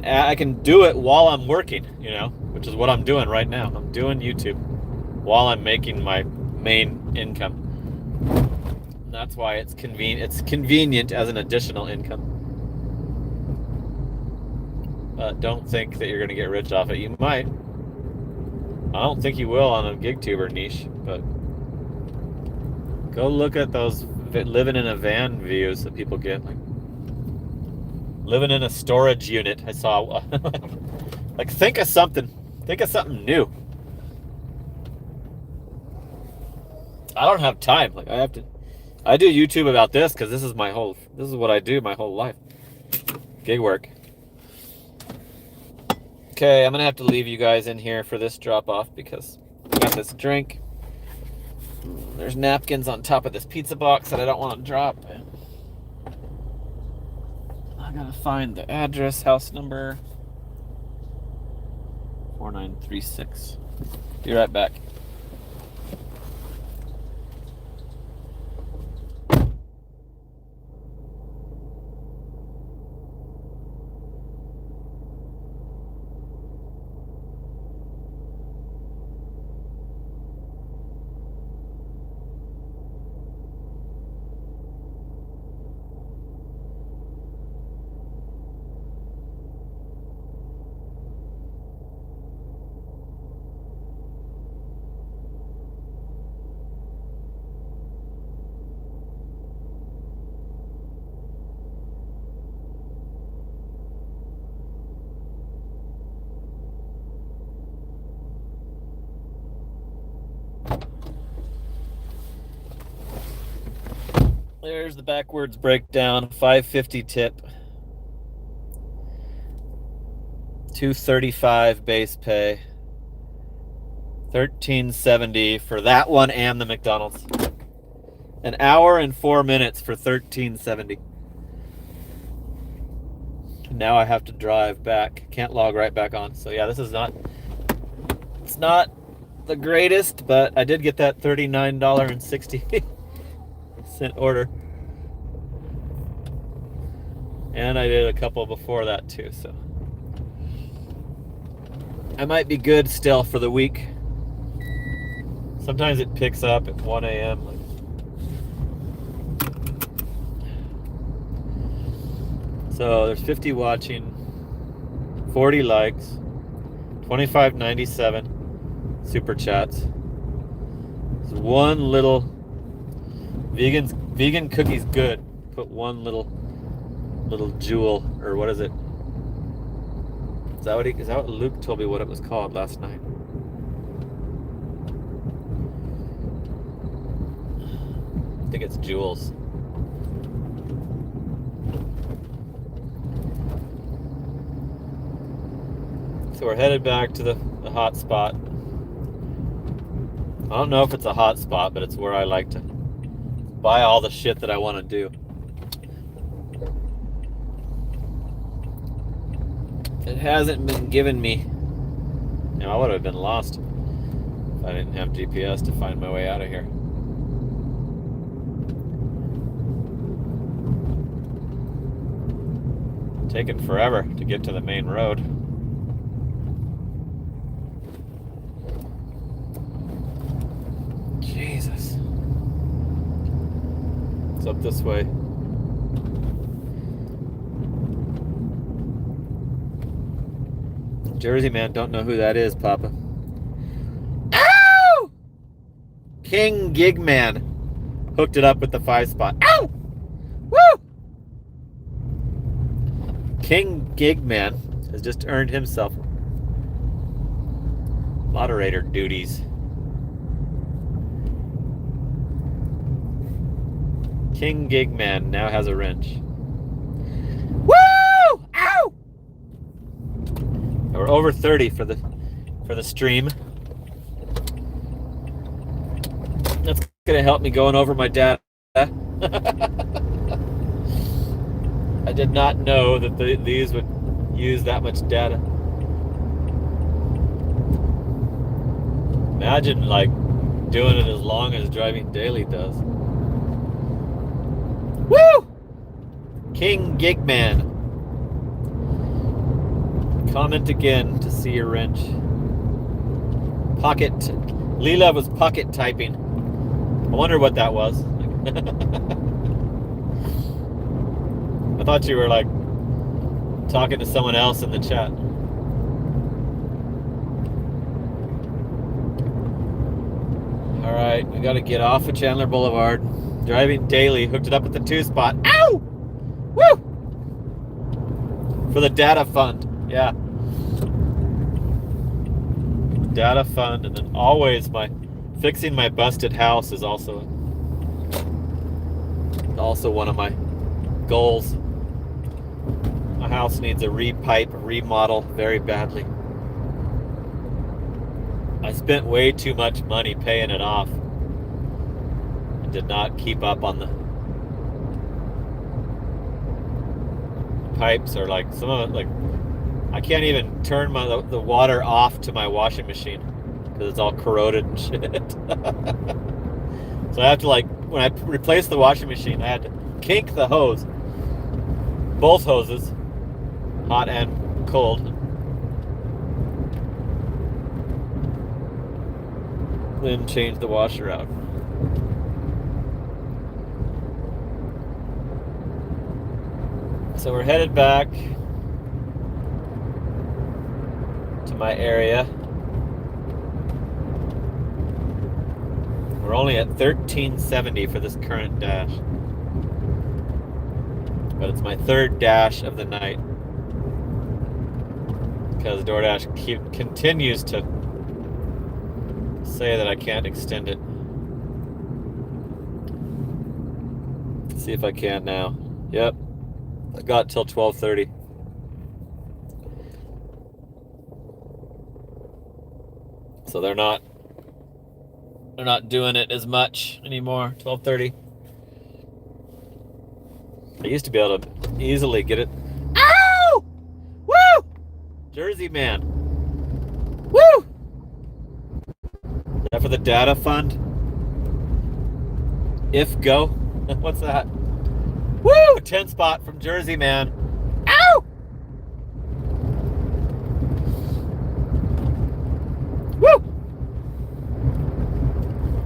I can do it while I'm working, you know, which is what I'm doing right now. I'm doing YouTube while I'm making my main income. And that's why it's convenient. It's convenient as an additional income. But don't think that you're going to get rich off it. You might. I don't think you will on a GigTuber niche, but go look at those living in a van views that people get, like living in a storage unit. I saw like think of something new. I don't have time. Like I do YouTube about this because this is what I do my whole life. Gig work. Okay, I'm gonna have to leave you guys in here for this drop off because I got this drink. There's napkins on top of this pizza box that I don't want to drop. I gotta find the address, house number 4936. Be right back. There's the backwards breakdown. 550 tip. 235 base pay. 1370 for that one and the McDonald's. An hour and 4 minutes for 1370. Now I have to drive back. Can't log right back on. So yeah, this is not, it's not the greatest, but I did get that $39.60 order. And I did a couple before that too, so I might be good still for the week. Sometimes it picks up at 1 a.m. So there's 50 watching, 40 likes, 25.97 super chats. There's one little vegan cookies good. Put one little jewel, or what is it? Is that what Luke told me what it was called last night? I think it's jewels. So we're headed back to the hot spot. I don't know if it's a hot spot, but it's where I like to buy all the shit that I want to do. It hasn't been given me. You know, I would have been lost if I didn't have GPS to find my way out of here. Taken forever to get to the main road. Jesus. It's up this way. Jersey man, don't know who that is, Papa. Ow! King Gigman hooked it up with the 5-spot. Ow! Woo! King Gigman has just earned himself moderator duties. King Gigman now has a wrench. Woo! Ow! We're over 30 for the stream. That's gonna help me going over my data. I did not know that these would use that much data. Imagine like doing it as long as Driving Daily does. Woo! King Gigman. Comment again to see your wrench. Pocket. Leela was pocket typing. I wonder what that was. I thought you were like talking to someone else in the chat. All right, we got to get off of Chandler Boulevard. Driving Daily hooked it up at the 2-spot. Ow! Woo! For the data fund. Yeah. Data fund, and then always fixing my busted house is also one of my goals. My house needs a repipe, remodel very badly. I spent way too much money paying it off and did not keep up on the pipes. Are like, some of it, like, I can't even turn the water off to my washing machine because it's all corroded and shit. So I have to, like, when I replaced the washing machine, I had to kink the hose, both hoses, hot and cold, then change the washer out. So we're headed back to my area. We're only at 1370 for this current dash, but it's my third dash of the night because DoorDash continues to say that I can't extend it. See if I can now. Yep. I got till 12:30. So they're not doing it as much anymore. 12:30. I used to be able to easily get it. Ow! Woo! Jersey man. Woo! Is that for the data fund? If go. What's that? Woo! 10 spot from Jersey man. Ow! Woo!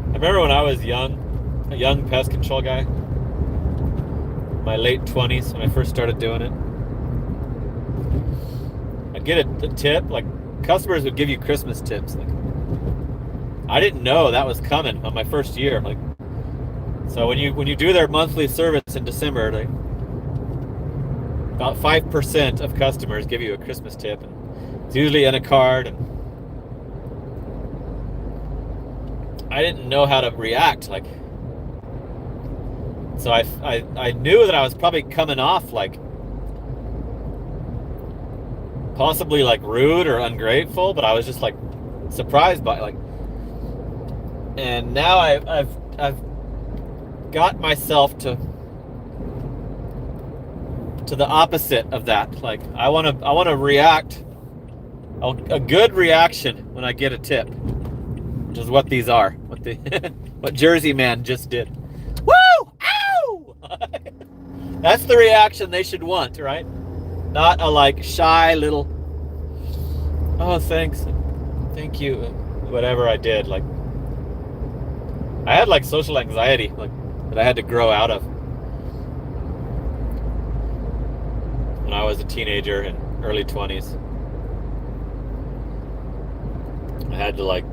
I remember when I was young, a young pest control guy, my late 20s, when I first started doing it. I'd get a tip, like customers would give you Christmas tips. Like, I didn't know that was coming on my first year. Like, so when you do their monthly service in December, like, about 5% of customers give you a Christmas tip, and it's usually in a card. And I didn't know how to react. Like, so I knew that I was probably coming off like possibly like rude or ungrateful, but I was just like surprised by like. And now I've got myself to the opposite of that. Like, I want to react a good reaction when I get a tip, which is what these are. What Jersey man just did. Woo! Ow! That's the reaction they should want, right? Not a like shy little, oh thanks, thank you, whatever I did. Like, I had like social anxiety, like, that I had to grow out of when I was a teenager and early 20s. I had to like,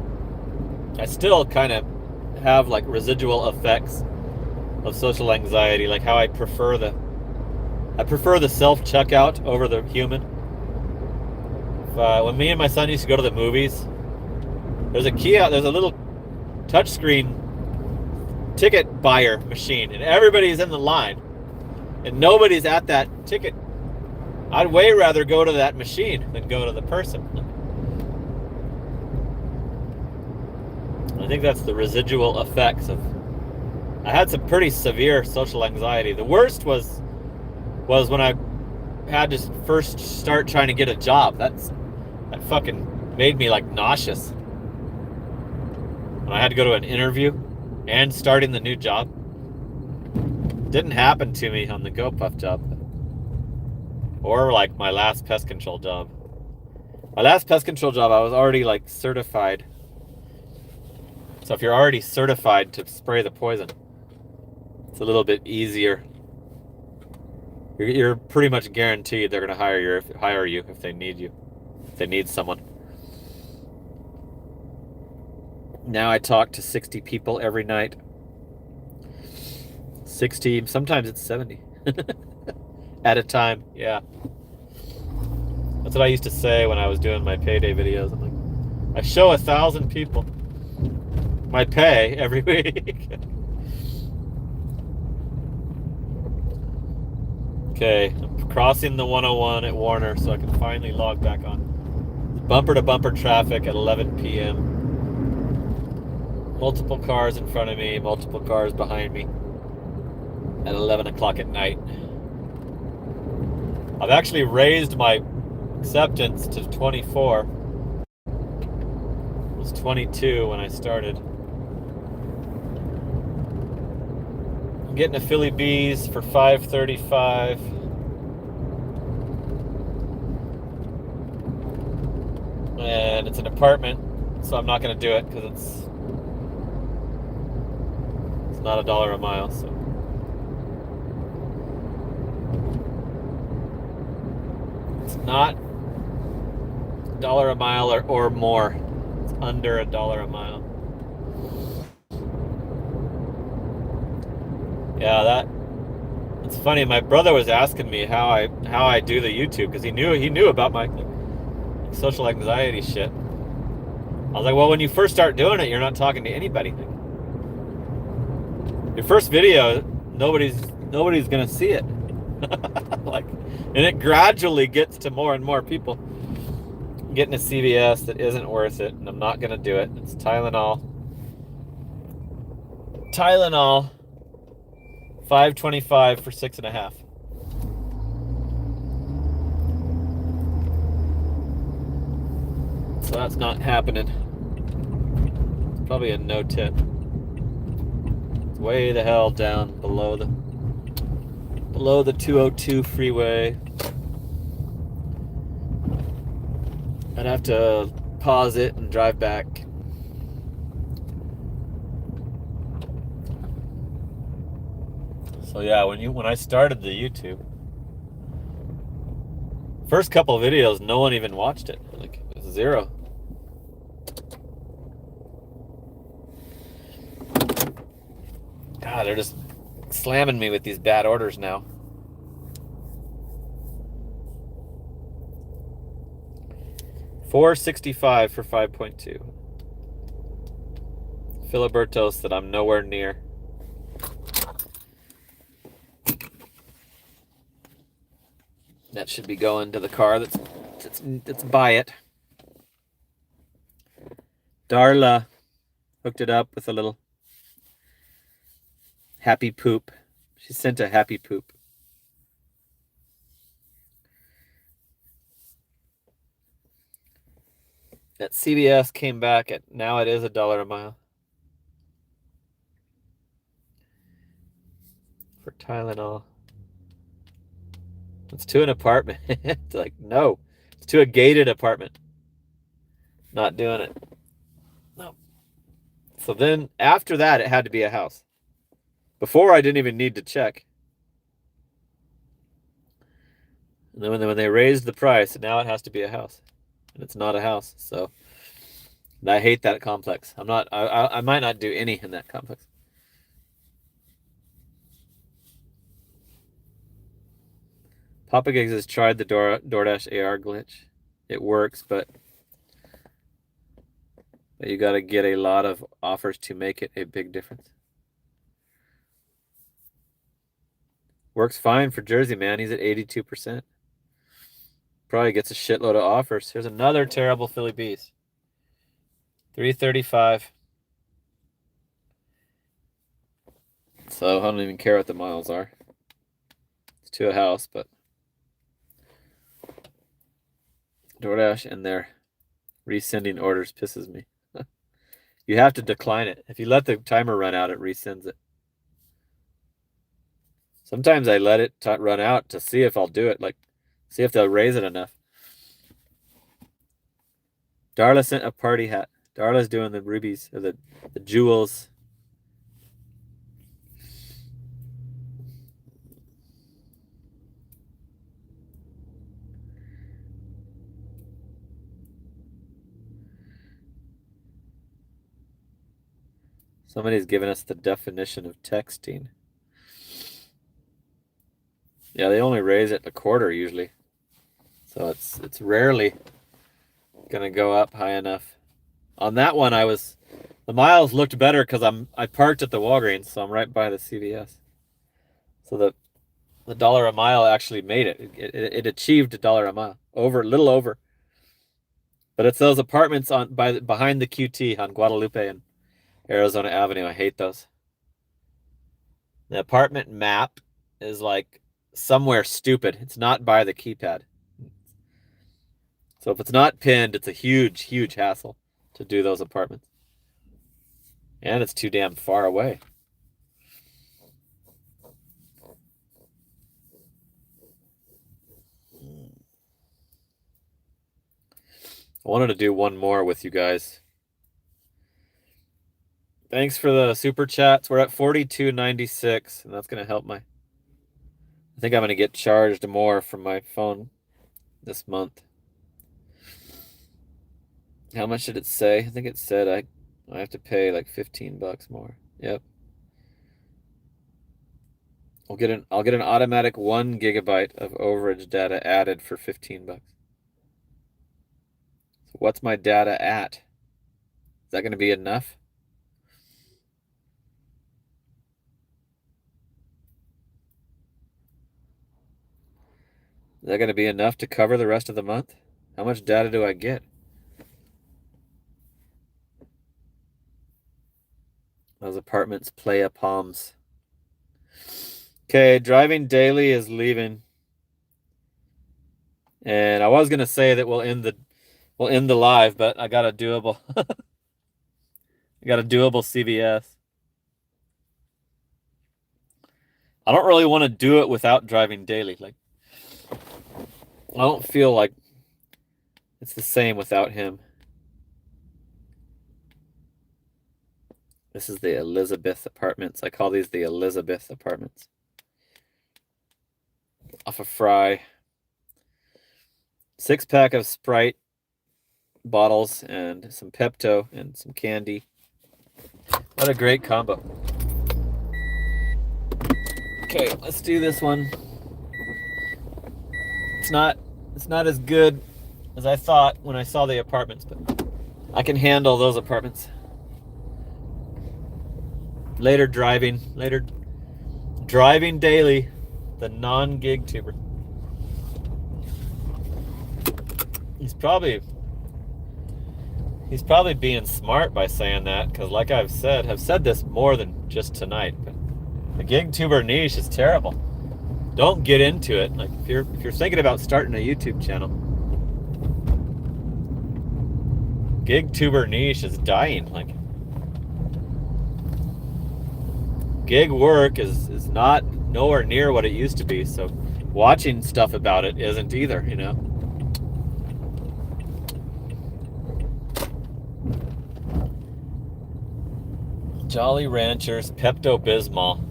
I still kind of have like residual effects of social anxiety, like how I prefer the self-checkout over the human. When me and my son used to go to the movies, there's a little touchscreen ticket buyer machine, and everybody's in the line, and nobody's at that ticket. I'd way rather go to that machine than go to the person. I think that's the residual effects of. I had some pretty severe social anxiety. The worst was when I had to first start trying to get a job. That fucking made me like nauseous. When I had to go to an interview and starting the new job. Didn't happen to me on the GoPuff job. Or like my last pest control job. My last pest control job, I was already like certified. So if you're already certified to spray the poison, it's a little bit easier. You're pretty much guaranteed they're going to hire you if they need you. If they need someone. Now I talk to 60 people every night. 60, sometimes it's 70 at a time. Yeah. That's what I used to say when I was doing my payday videos. I'm like, I show 1,000 people my pay every week. Okay, I'm crossing the 101 at Warner so I can finally log back on. Bumper to bumper traffic at 11 p.m. Multiple cars in front of me, multiple cars behind me at 11 o'clock at night. I've actually raised my acceptance to 24. It was 22 when I started. I'm getting a Philly Bees for $5.35. And it's an apartment, so I'm not going to do it because it's not $1 a mile. So it's not $1 a mile or more. It's under $1 a mile. Yeah, it's funny. My brother was asking me how I do the YouTube because he knew about my social anxiety shit. I was like, well, when you first start doing it, you're not talking to anybody. Your first video, nobody's nobody's gonna see it. Like, and it gradually gets to more and more people. I'm getting a CVS that isn't worth it, and I'm not gonna do it. It's Tylenol. Tylenol, $5.25 for 6.5. So that's not happening. It's probably a no tip. It's way the hell down below the 202 freeway. I'd have to pause it and drive back. So yeah, when I started the YouTube, first couple of videos, no one even watched it. Like, it was 0. God, they're just slamming me with these bad orders now. $4.65 for 5.2. Filibertos that I'm nowhere near. That should be going to the car that's by it. Darla hooked it up with a little happy poop. She sent a happy poop. That CVS came back at, now it is $1 a mile. For Tylenol. It's to an apartment. It's like, no. It's to a gated apartment. Not doing it. No. So then, after that, it had to be a house. Before, I didn't even need to check. And then when they raised the price, now it has to be a house. And it's not a house. So, and I hate that complex. I might not do any in that complex. Papa Gigs has tried the DoorDash AR glitch. It works, but you got to get a lot of offers to make it a big difference. Works fine for Jersey, man. He's at 82%. Probably gets a shitload of offers. Here's another terrible Philly Beast. $3.35. So I don't even care what the miles are. It's to a house, but DoorDash and their resending orders pisses me. You have to decline it. If you let the timer run out, it resends it. Sometimes I let it run out to see if I'll do it. Like, see if they'll raise it enough. Darla sent a party hat. Darla's doing the rubies, or the jewels. Somebody's given us the definition of texting. Yeah, they only raise it a quarter usually. So it's rarely gonna go up high enough. On that one, the miles looked better because I parked at the Walgreens, so I'm right by the CVS. So the $1 a mile actually made it. It achieved $1 a mile, a little over. But it's those apartments behind the QT on Guadalupe and Arizona Avenue. I hate those. The apartment map is like somewhere stupid. It's not by the keypad. So if it's not pinned, it's a huge, huge hassle to do those apartments. And it's too damn far away. I wanted to do one more with you guys. Thanks for the super chats. We're at 42.96, and that's going to help I think I'm going to get charged more from my phone this month. How much did it say? I think it said I have to pay like $15 more. Yep. I'll get an automatic 1 gigabyte of overage data added for $15. So what's my data at? Is that going to be enough? Is that going to be enough to cover the rest of the month? How much data do I get? Those apartments, Playa Palms. Okay, driving daily is leaving. And I was gonna say that we'll end the live, but I got a doable I got a doable CVS. I don't really want to do it without driving daily. Like I don't feel like it's the same without him. This is the Elizabeth Apartments. I call these the Elizabeth Apartments. Off of Fry. 6-pack of Sprite bottles and some Pepto and some candy. What a great combo. Okay, let's do this one. It's not as good as I thought when I saw the apartments, but I can handle those apartments. Later driving daily, the non-gig tuber. He's probably being smart by saying that, because like I've said this more than just tonight, but the gig tuber niche is terrible. Don't get into it. Like if you're thinking about starting a YouTube channel, gig tuber niche is dying. Like gig work is not nowhere near what it used to be, so watching stuff about it isn't either, you know. Jolly Ranchers, Pepto-Bismol,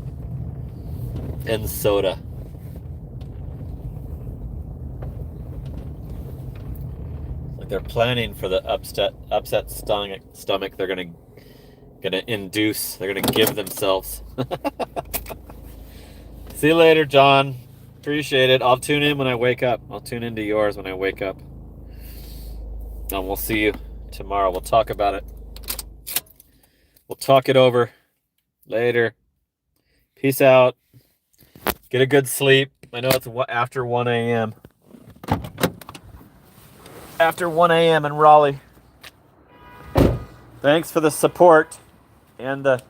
and soda. Like they're planning for the upset stomach they're gonna induce. They're gonna give themselves. See you later, John. Appreciate it. I'll tune in when I wake up. I'll tune into yours when I wake up. And we'll see you tomorrow. We'll talk about it. We'll talk it over later. Peace out. Get a good sleep. I know it's after 1 a.m. After 1 a.m. in Raleigh. Thanks for the support and the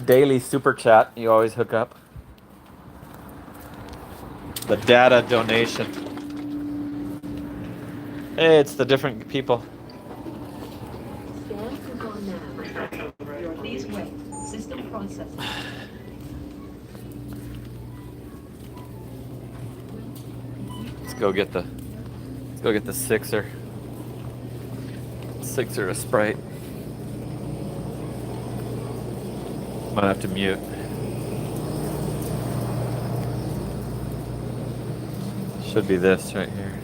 daily super chat you always hook up. The data donation. Hey, it's the different people. Please wait. System processing. Let's go get the sixer. Sixer of Sprite. Might have to mute. Should be this right here.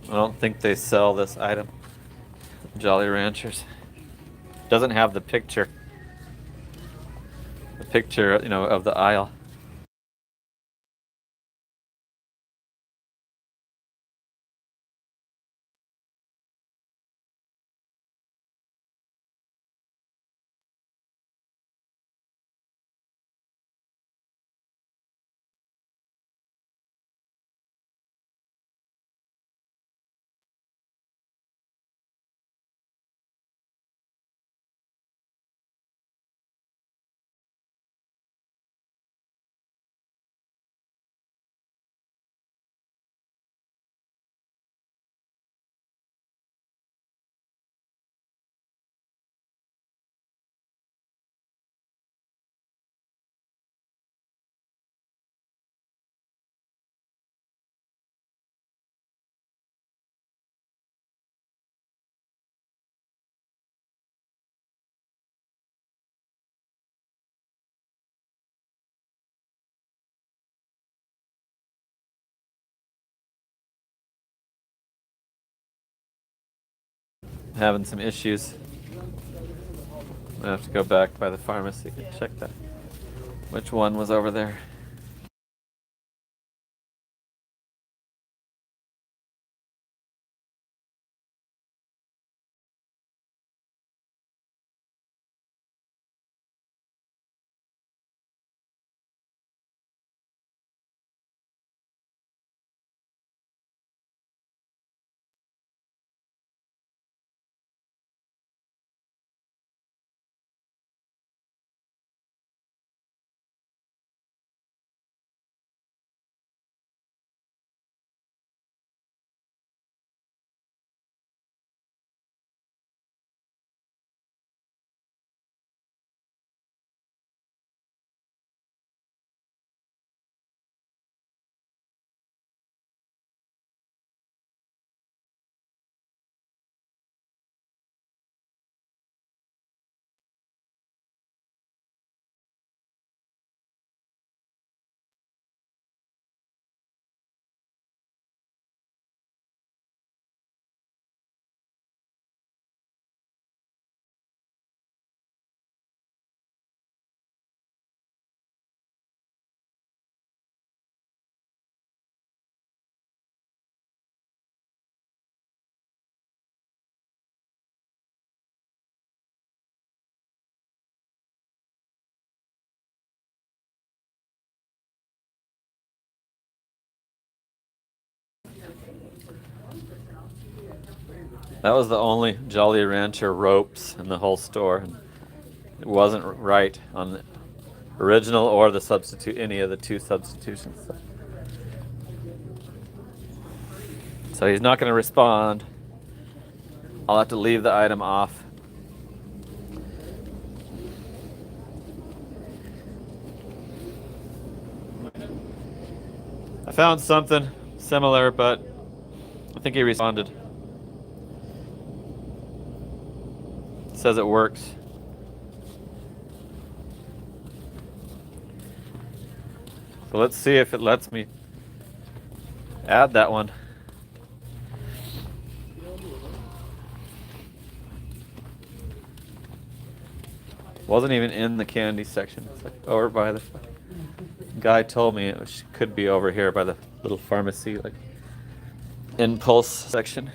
I don't think they sell this item. Jolly Ranchers. Doesn't have the picture. The picture, you know, of the aisle. Having some issues. I have to go back by the pharmacy and check that. Which one was over there? That was the only Jolly Rancher ropes in the whole store. And it wasn't right on the original or the substitute, any of the two substitutions. So he's not going to respond. I'll have to leave the item off. I found something similar, but I think he responded. Says it works. So let's see if it lets me add that one. Wasn't even in the candy section. It's like over by the guy told me it could be over here by the little pharmacy, like impulse section.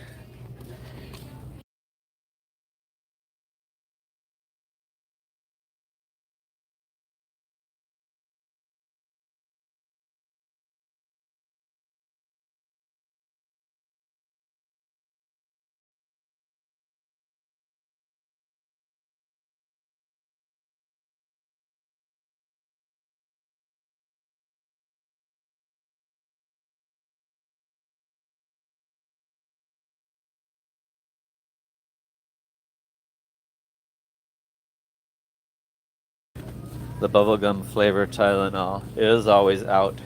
The bubblegum flavor Tylenol is always out.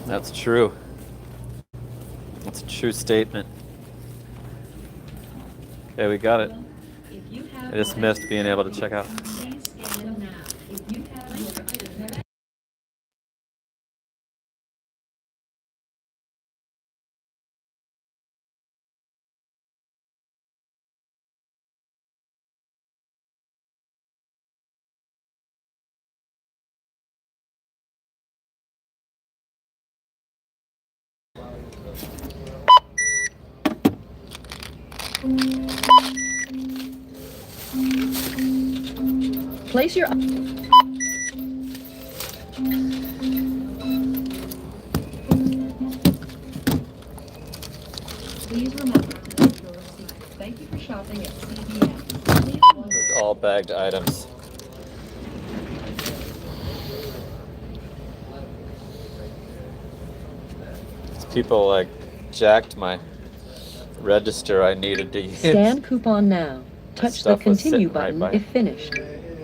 That's true. That's a true statement. Okay, we got it. I just missed being able to check out. Place your... Please remember to take your receipt. Thank you for shopping at CVS. Please remember... All bagged items. These people like jacked my register I needed to use. Scan coupon now. Touch the Stuff was continue sitting right button by if finished.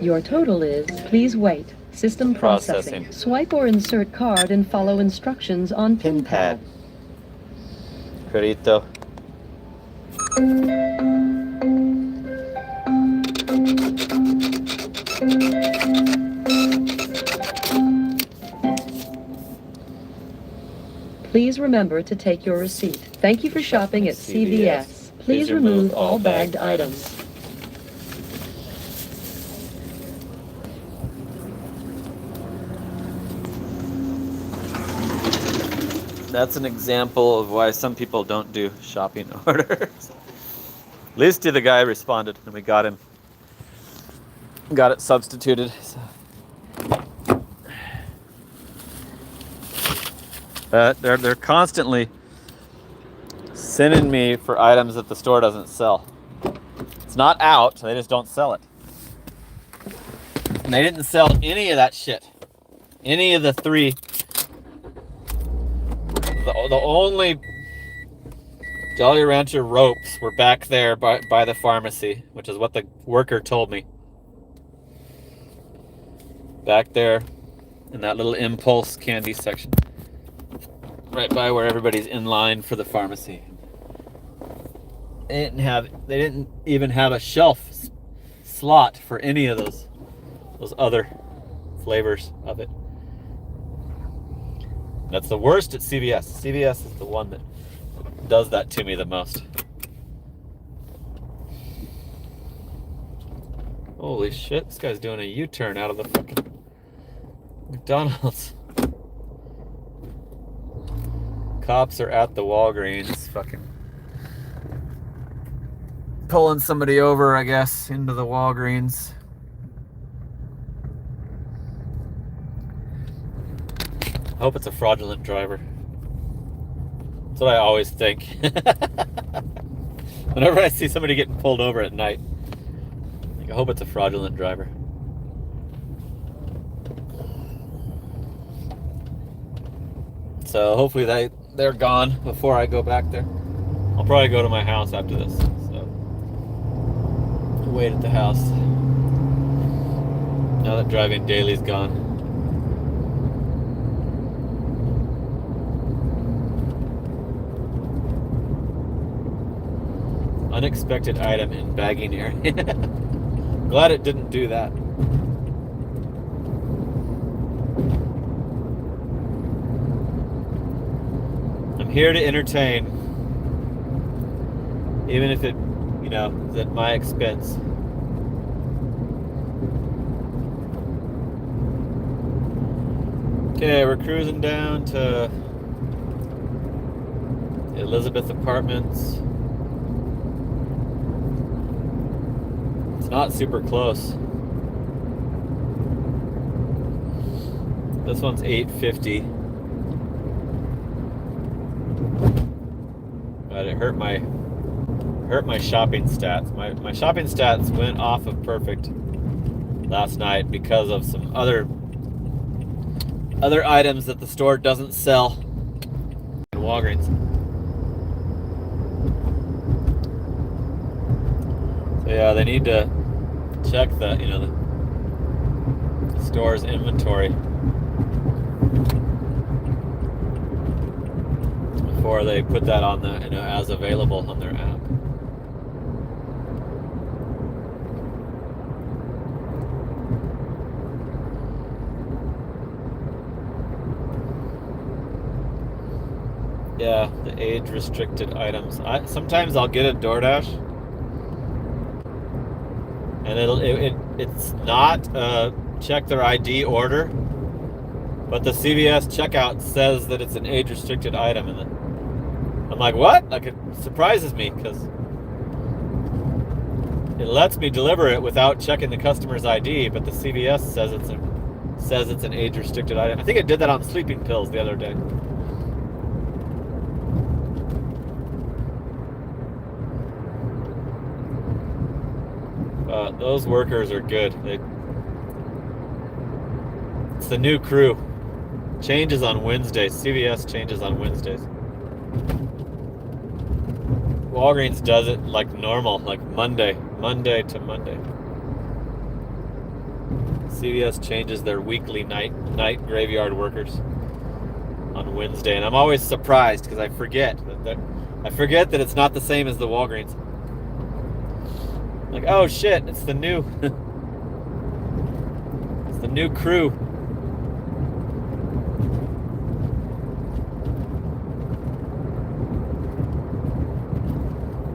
Your total is, please wait. System processing. Processing. Swipe or insert card and follow instructions on pin pad. Credito. Please remember to take your receipt. Thank you for shopping at CVS. Please remove all bagged items. That's an example of why some people don't do shopping orders. At least the guy responded and we got him. Got it substituted. So. They're constantly sending me for items that the store doesn't sell. It's not out, they just don't sell it. And they didn't sell any of that shit. Any of the three. The only Jolly Rancher ropes were back there by the pharmacy, which is what the worker told me. Back there in that little impulse candy section. Right by where everybody's in line for the pharmacy. They didn't even have a shelf slot for any of those other flavors of it. That's the worst at CVS. CVS is the one that does that to me the most. Holy shit, this guy's doing a U-turn out of the fucking McDonald's. Cops are at the Walgreens, fucking pulling somebody over, I guess, into the Walgreens. I hope it's a fraudulent driver. That's what I always think. Whenever I see somebody getting pulled over at night, I hope it's a fraudulent driver. So hopefully they're gone before I go back there. I'll probably go to my house after this. So wait at the house. Now that driving daily's gone. Unexpected item in bagging area. Glad it didn't do that. I'm here to entertain, even if it, is at my expense. Okay, we're cruising down to Elizabeth Apartments. It's not super close. This one's $8.50. But it hurt my shopping stats. My shopping stats went off of perfect last night because of some other items that the store doesn't sell in Walgreens. So yeah, they need to check the store's inventory before they put that on the as available on their app. Yeah, the age-restricted items. Sometimes I'll get a DoorDash, and it's not check their ID order, but the CVS checkout says that it's an age-restricted item, and I'm like, what? Like, it surprises me because it lets me deliver it without checking the customer's ID, but the CVS says it's an age-restricted item. I think it did that on sleeping pills the other day. Those workers are good. It's the new crew. Changes on Wednesdays. CVS changes on Wednesdays. Walgreens does it like normal, like Monday to Monday. CVS changes their weekly night graveyard workers on Wednesday, and I'm always surprised because I forget that it's not the same as the Walgreens. Like, oh shit, it's the new it's the new crew.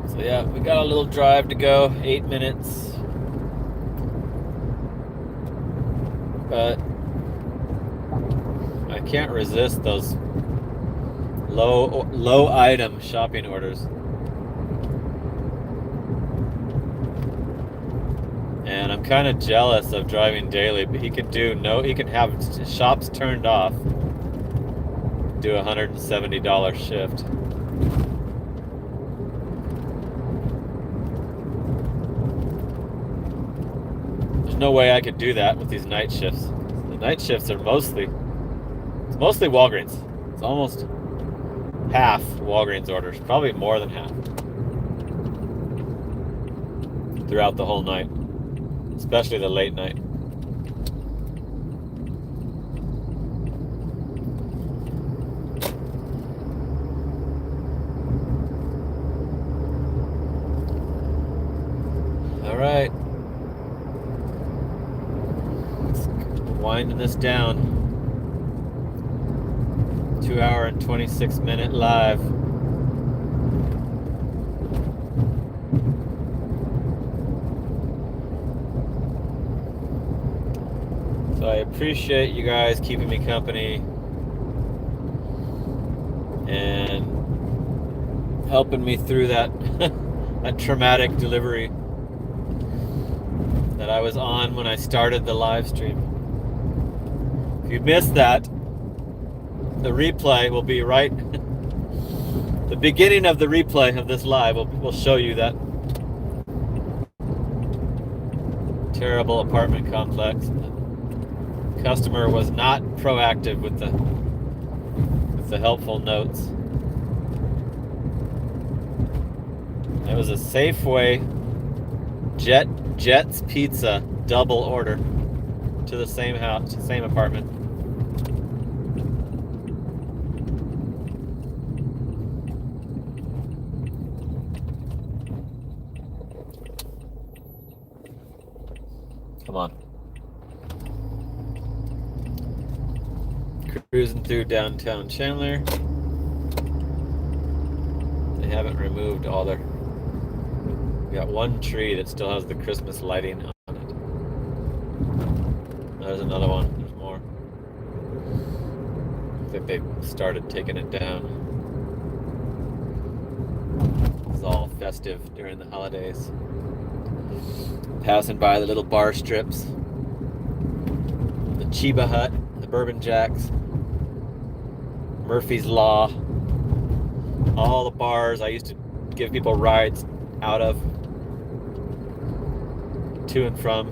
So yeah, we got a little drive to go, 8 minutes. But I can't resist those low item shopping orders. And I'm kind of jealous of driving daily, but he can have shops turned off, do a $170 shift. There's no way I could do that with these night shifts. The night shifts are mostly Walgreens. It's almost half Walgreens orders, probably more than half throughout the whole night. Especially the late night. All right. Let's winding this down. 2 hour and 26 minute live. So I appreciate you guys keeping me company and helping me through that that traumatic delivery that I was on when I started the live stream. If you missed that, the replay will be right. The beginning of the replay of this live will show you that terrible apartment complex. Customer was not proactive with the helpful notes. It was a Safeway Jets Pizza double order to the same house, same apartment. Come on. Cruising through downtown Chandler. They haven't removed all their... We got one tree that still has the Christmas lighting on it. There's another one. There's more. I think they started taking it down. It's all festive during the holidays. Passing by the little bar strips. The Chiba Hut, the Bourbon Jacks, Murphy's Law, all the bars I used to give people rides out of, to and from.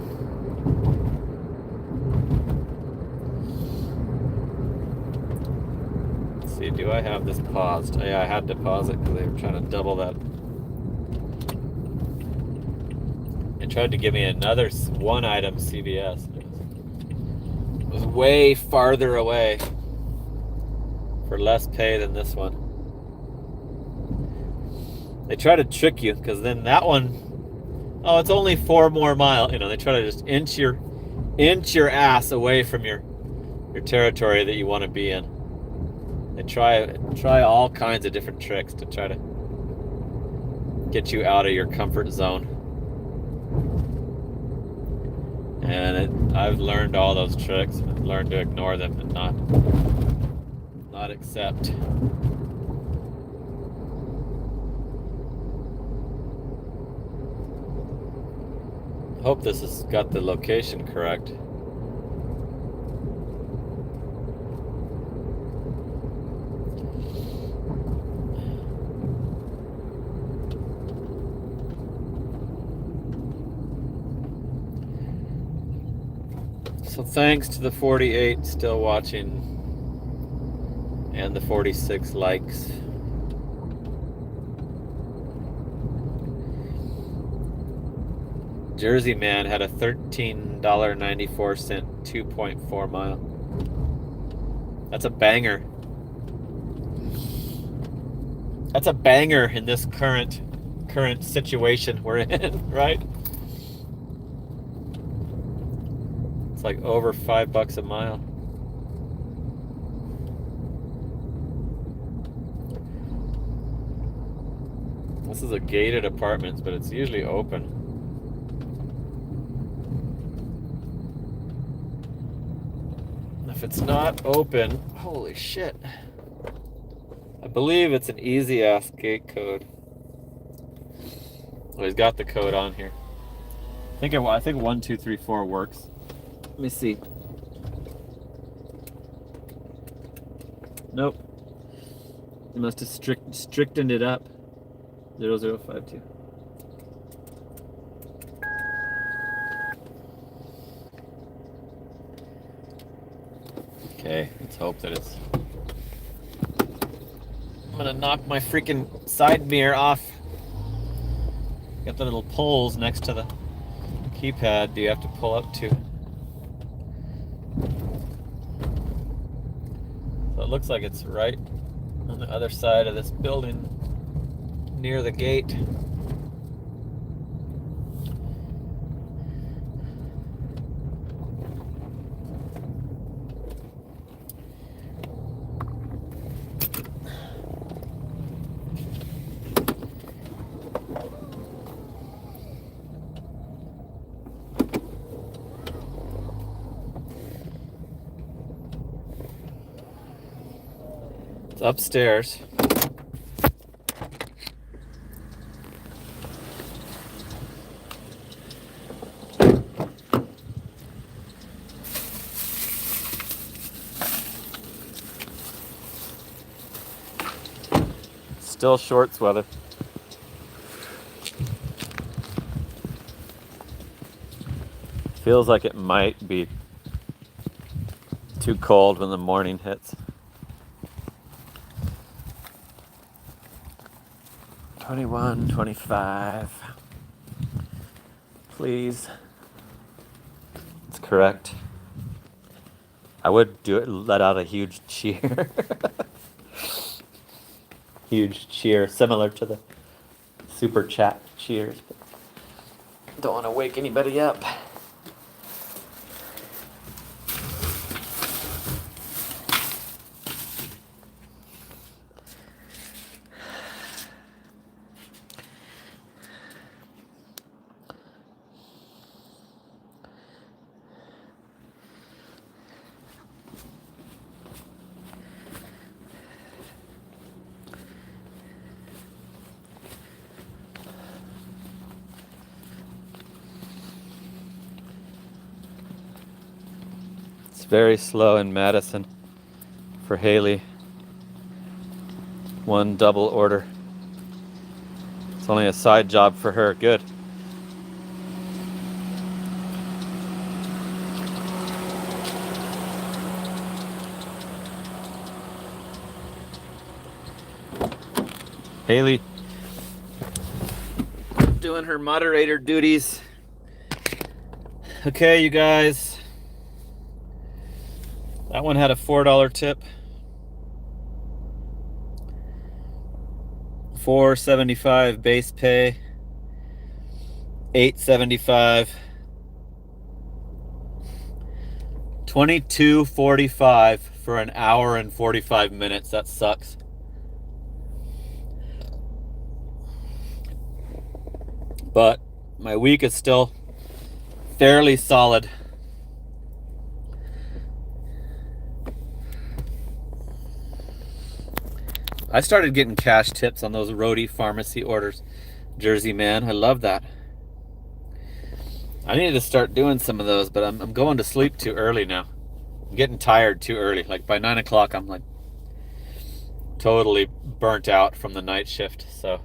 Let's see, do I have this paused? Oh, yeah, I had to pause it because they were trying to double that. They tried to give me another one item CVS. It was way farther away for less pay than this one. They try to trick you because then that one, oh, it's only 4 more miles. You know, they try to just inch your ass away from your territory that you want to be in. They try all kinds of different tricks to try to get you out of your comfort zone. And I've learned all those tricks. I've learned to ignore them and not accept. Hope this has got the location correct. So thanks to the 48 still watching and the 46 likes. Jersey Man had a $13.94 2.4 mile. That's a banger. That's a banger in this current situation we're in, right? It's like over $5 a mile. This is a gated apartment, but it's usually open. If it's not open, holy shit. I believe it's an easy ass gate code. Well, he's got the code on here. I think 1, 2, 3, 4 works. Let me see. Nope. He must have strictened it up. 0052. Okay, let's hope that it's... I'm gonna knock my freaking side mirror off. Got the little poles next to the keypad. Do you have to pull up to? So it looks like it's right on the other side of this building, near the gate. It's upstairs. Still shorts weather. Feels like it might be too cold when the morning hits. 21, 25. Please. It's correct. I would do it, let out a huge cheer. Huge cheer, similar to the super chat cheers. But don't want to wake anybody up. Very slow in Madison for Haley. One double order. It's only a side job for her. Good. Haley doing her moderator duties. Okay, you guys. That one had a $4 tip. $4.75 base pay. $8.75. $22.45 for an hour and 45 minutes. That sucks. But my week is still fairly solid. I started getting cash tips on those roadie pharmacy orders. Jersey Man, I love that. I need to start doing some of those, but I'm going to sleep too early now. I'm getting tired too early. Like by 9 o'clock, I'm like totally burnt out from the night shift. So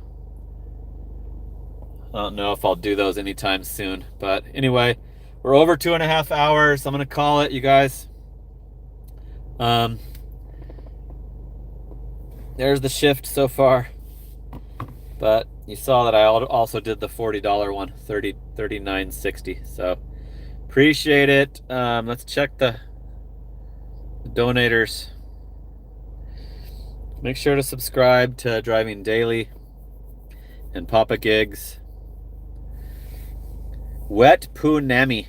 I don't know if I'll do those anytime soon. But anyway, we're over 2.5 hours. I'm gonna call it, you guys. There's the shift so far. But you saw that I also did the $40 one, $39.60. So appreciate it. Let's check the donators. Make sure to subscribe to Driving Daily and Papa Gigs. Wet Punami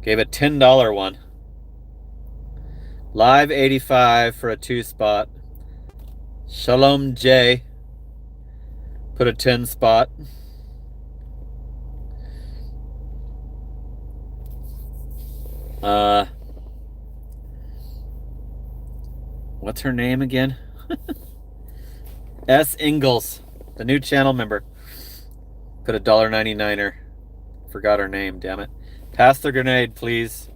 gave a $10 one. Live 85 for a 2-spot. Shalom J put a 10 spot. What's her name again? S. Ingalls, the new channel member, put a $1.99er. Forgot her name, damn it. Pass the grenade, please.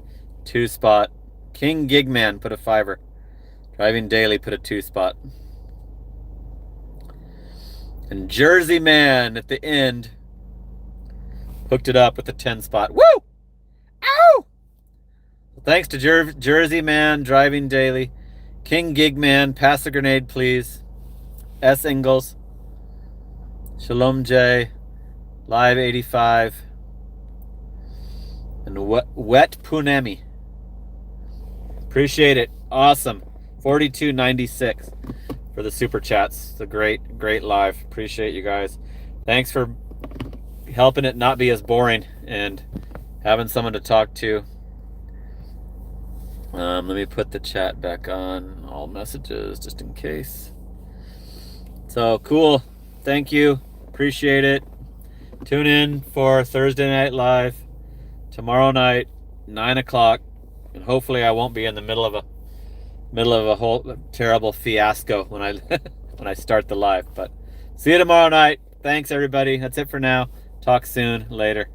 2-spot. King Gigman put a 5er. Driving Daily put a 2-spot. And Jersey Man at the end hooked it up with a 10-spot. Woo! Ow! Thanks to Jersey Man, Driving Daily, King Gigman, Pass the Grenade, please. S. Ingalls, Shalom J, Live 85, and Wet Punami. Appreciate it. Awesome. 42.96 for the super chats. It's a great live. Appreciate you guys. Thanks for helping it not be as boring and having someone to talk to. Let me put the chat back on all messages just in case. So cool. Thank you. Appreciate it. Tune in for Thursday Night Live tomorrow night, 9 o'clock, and hopefully I won't be in the middle of a whole terrible fiasco when I when I start the live. But see you tomorrow night. Thanks everybody. That's it for now. Talk soon. Later.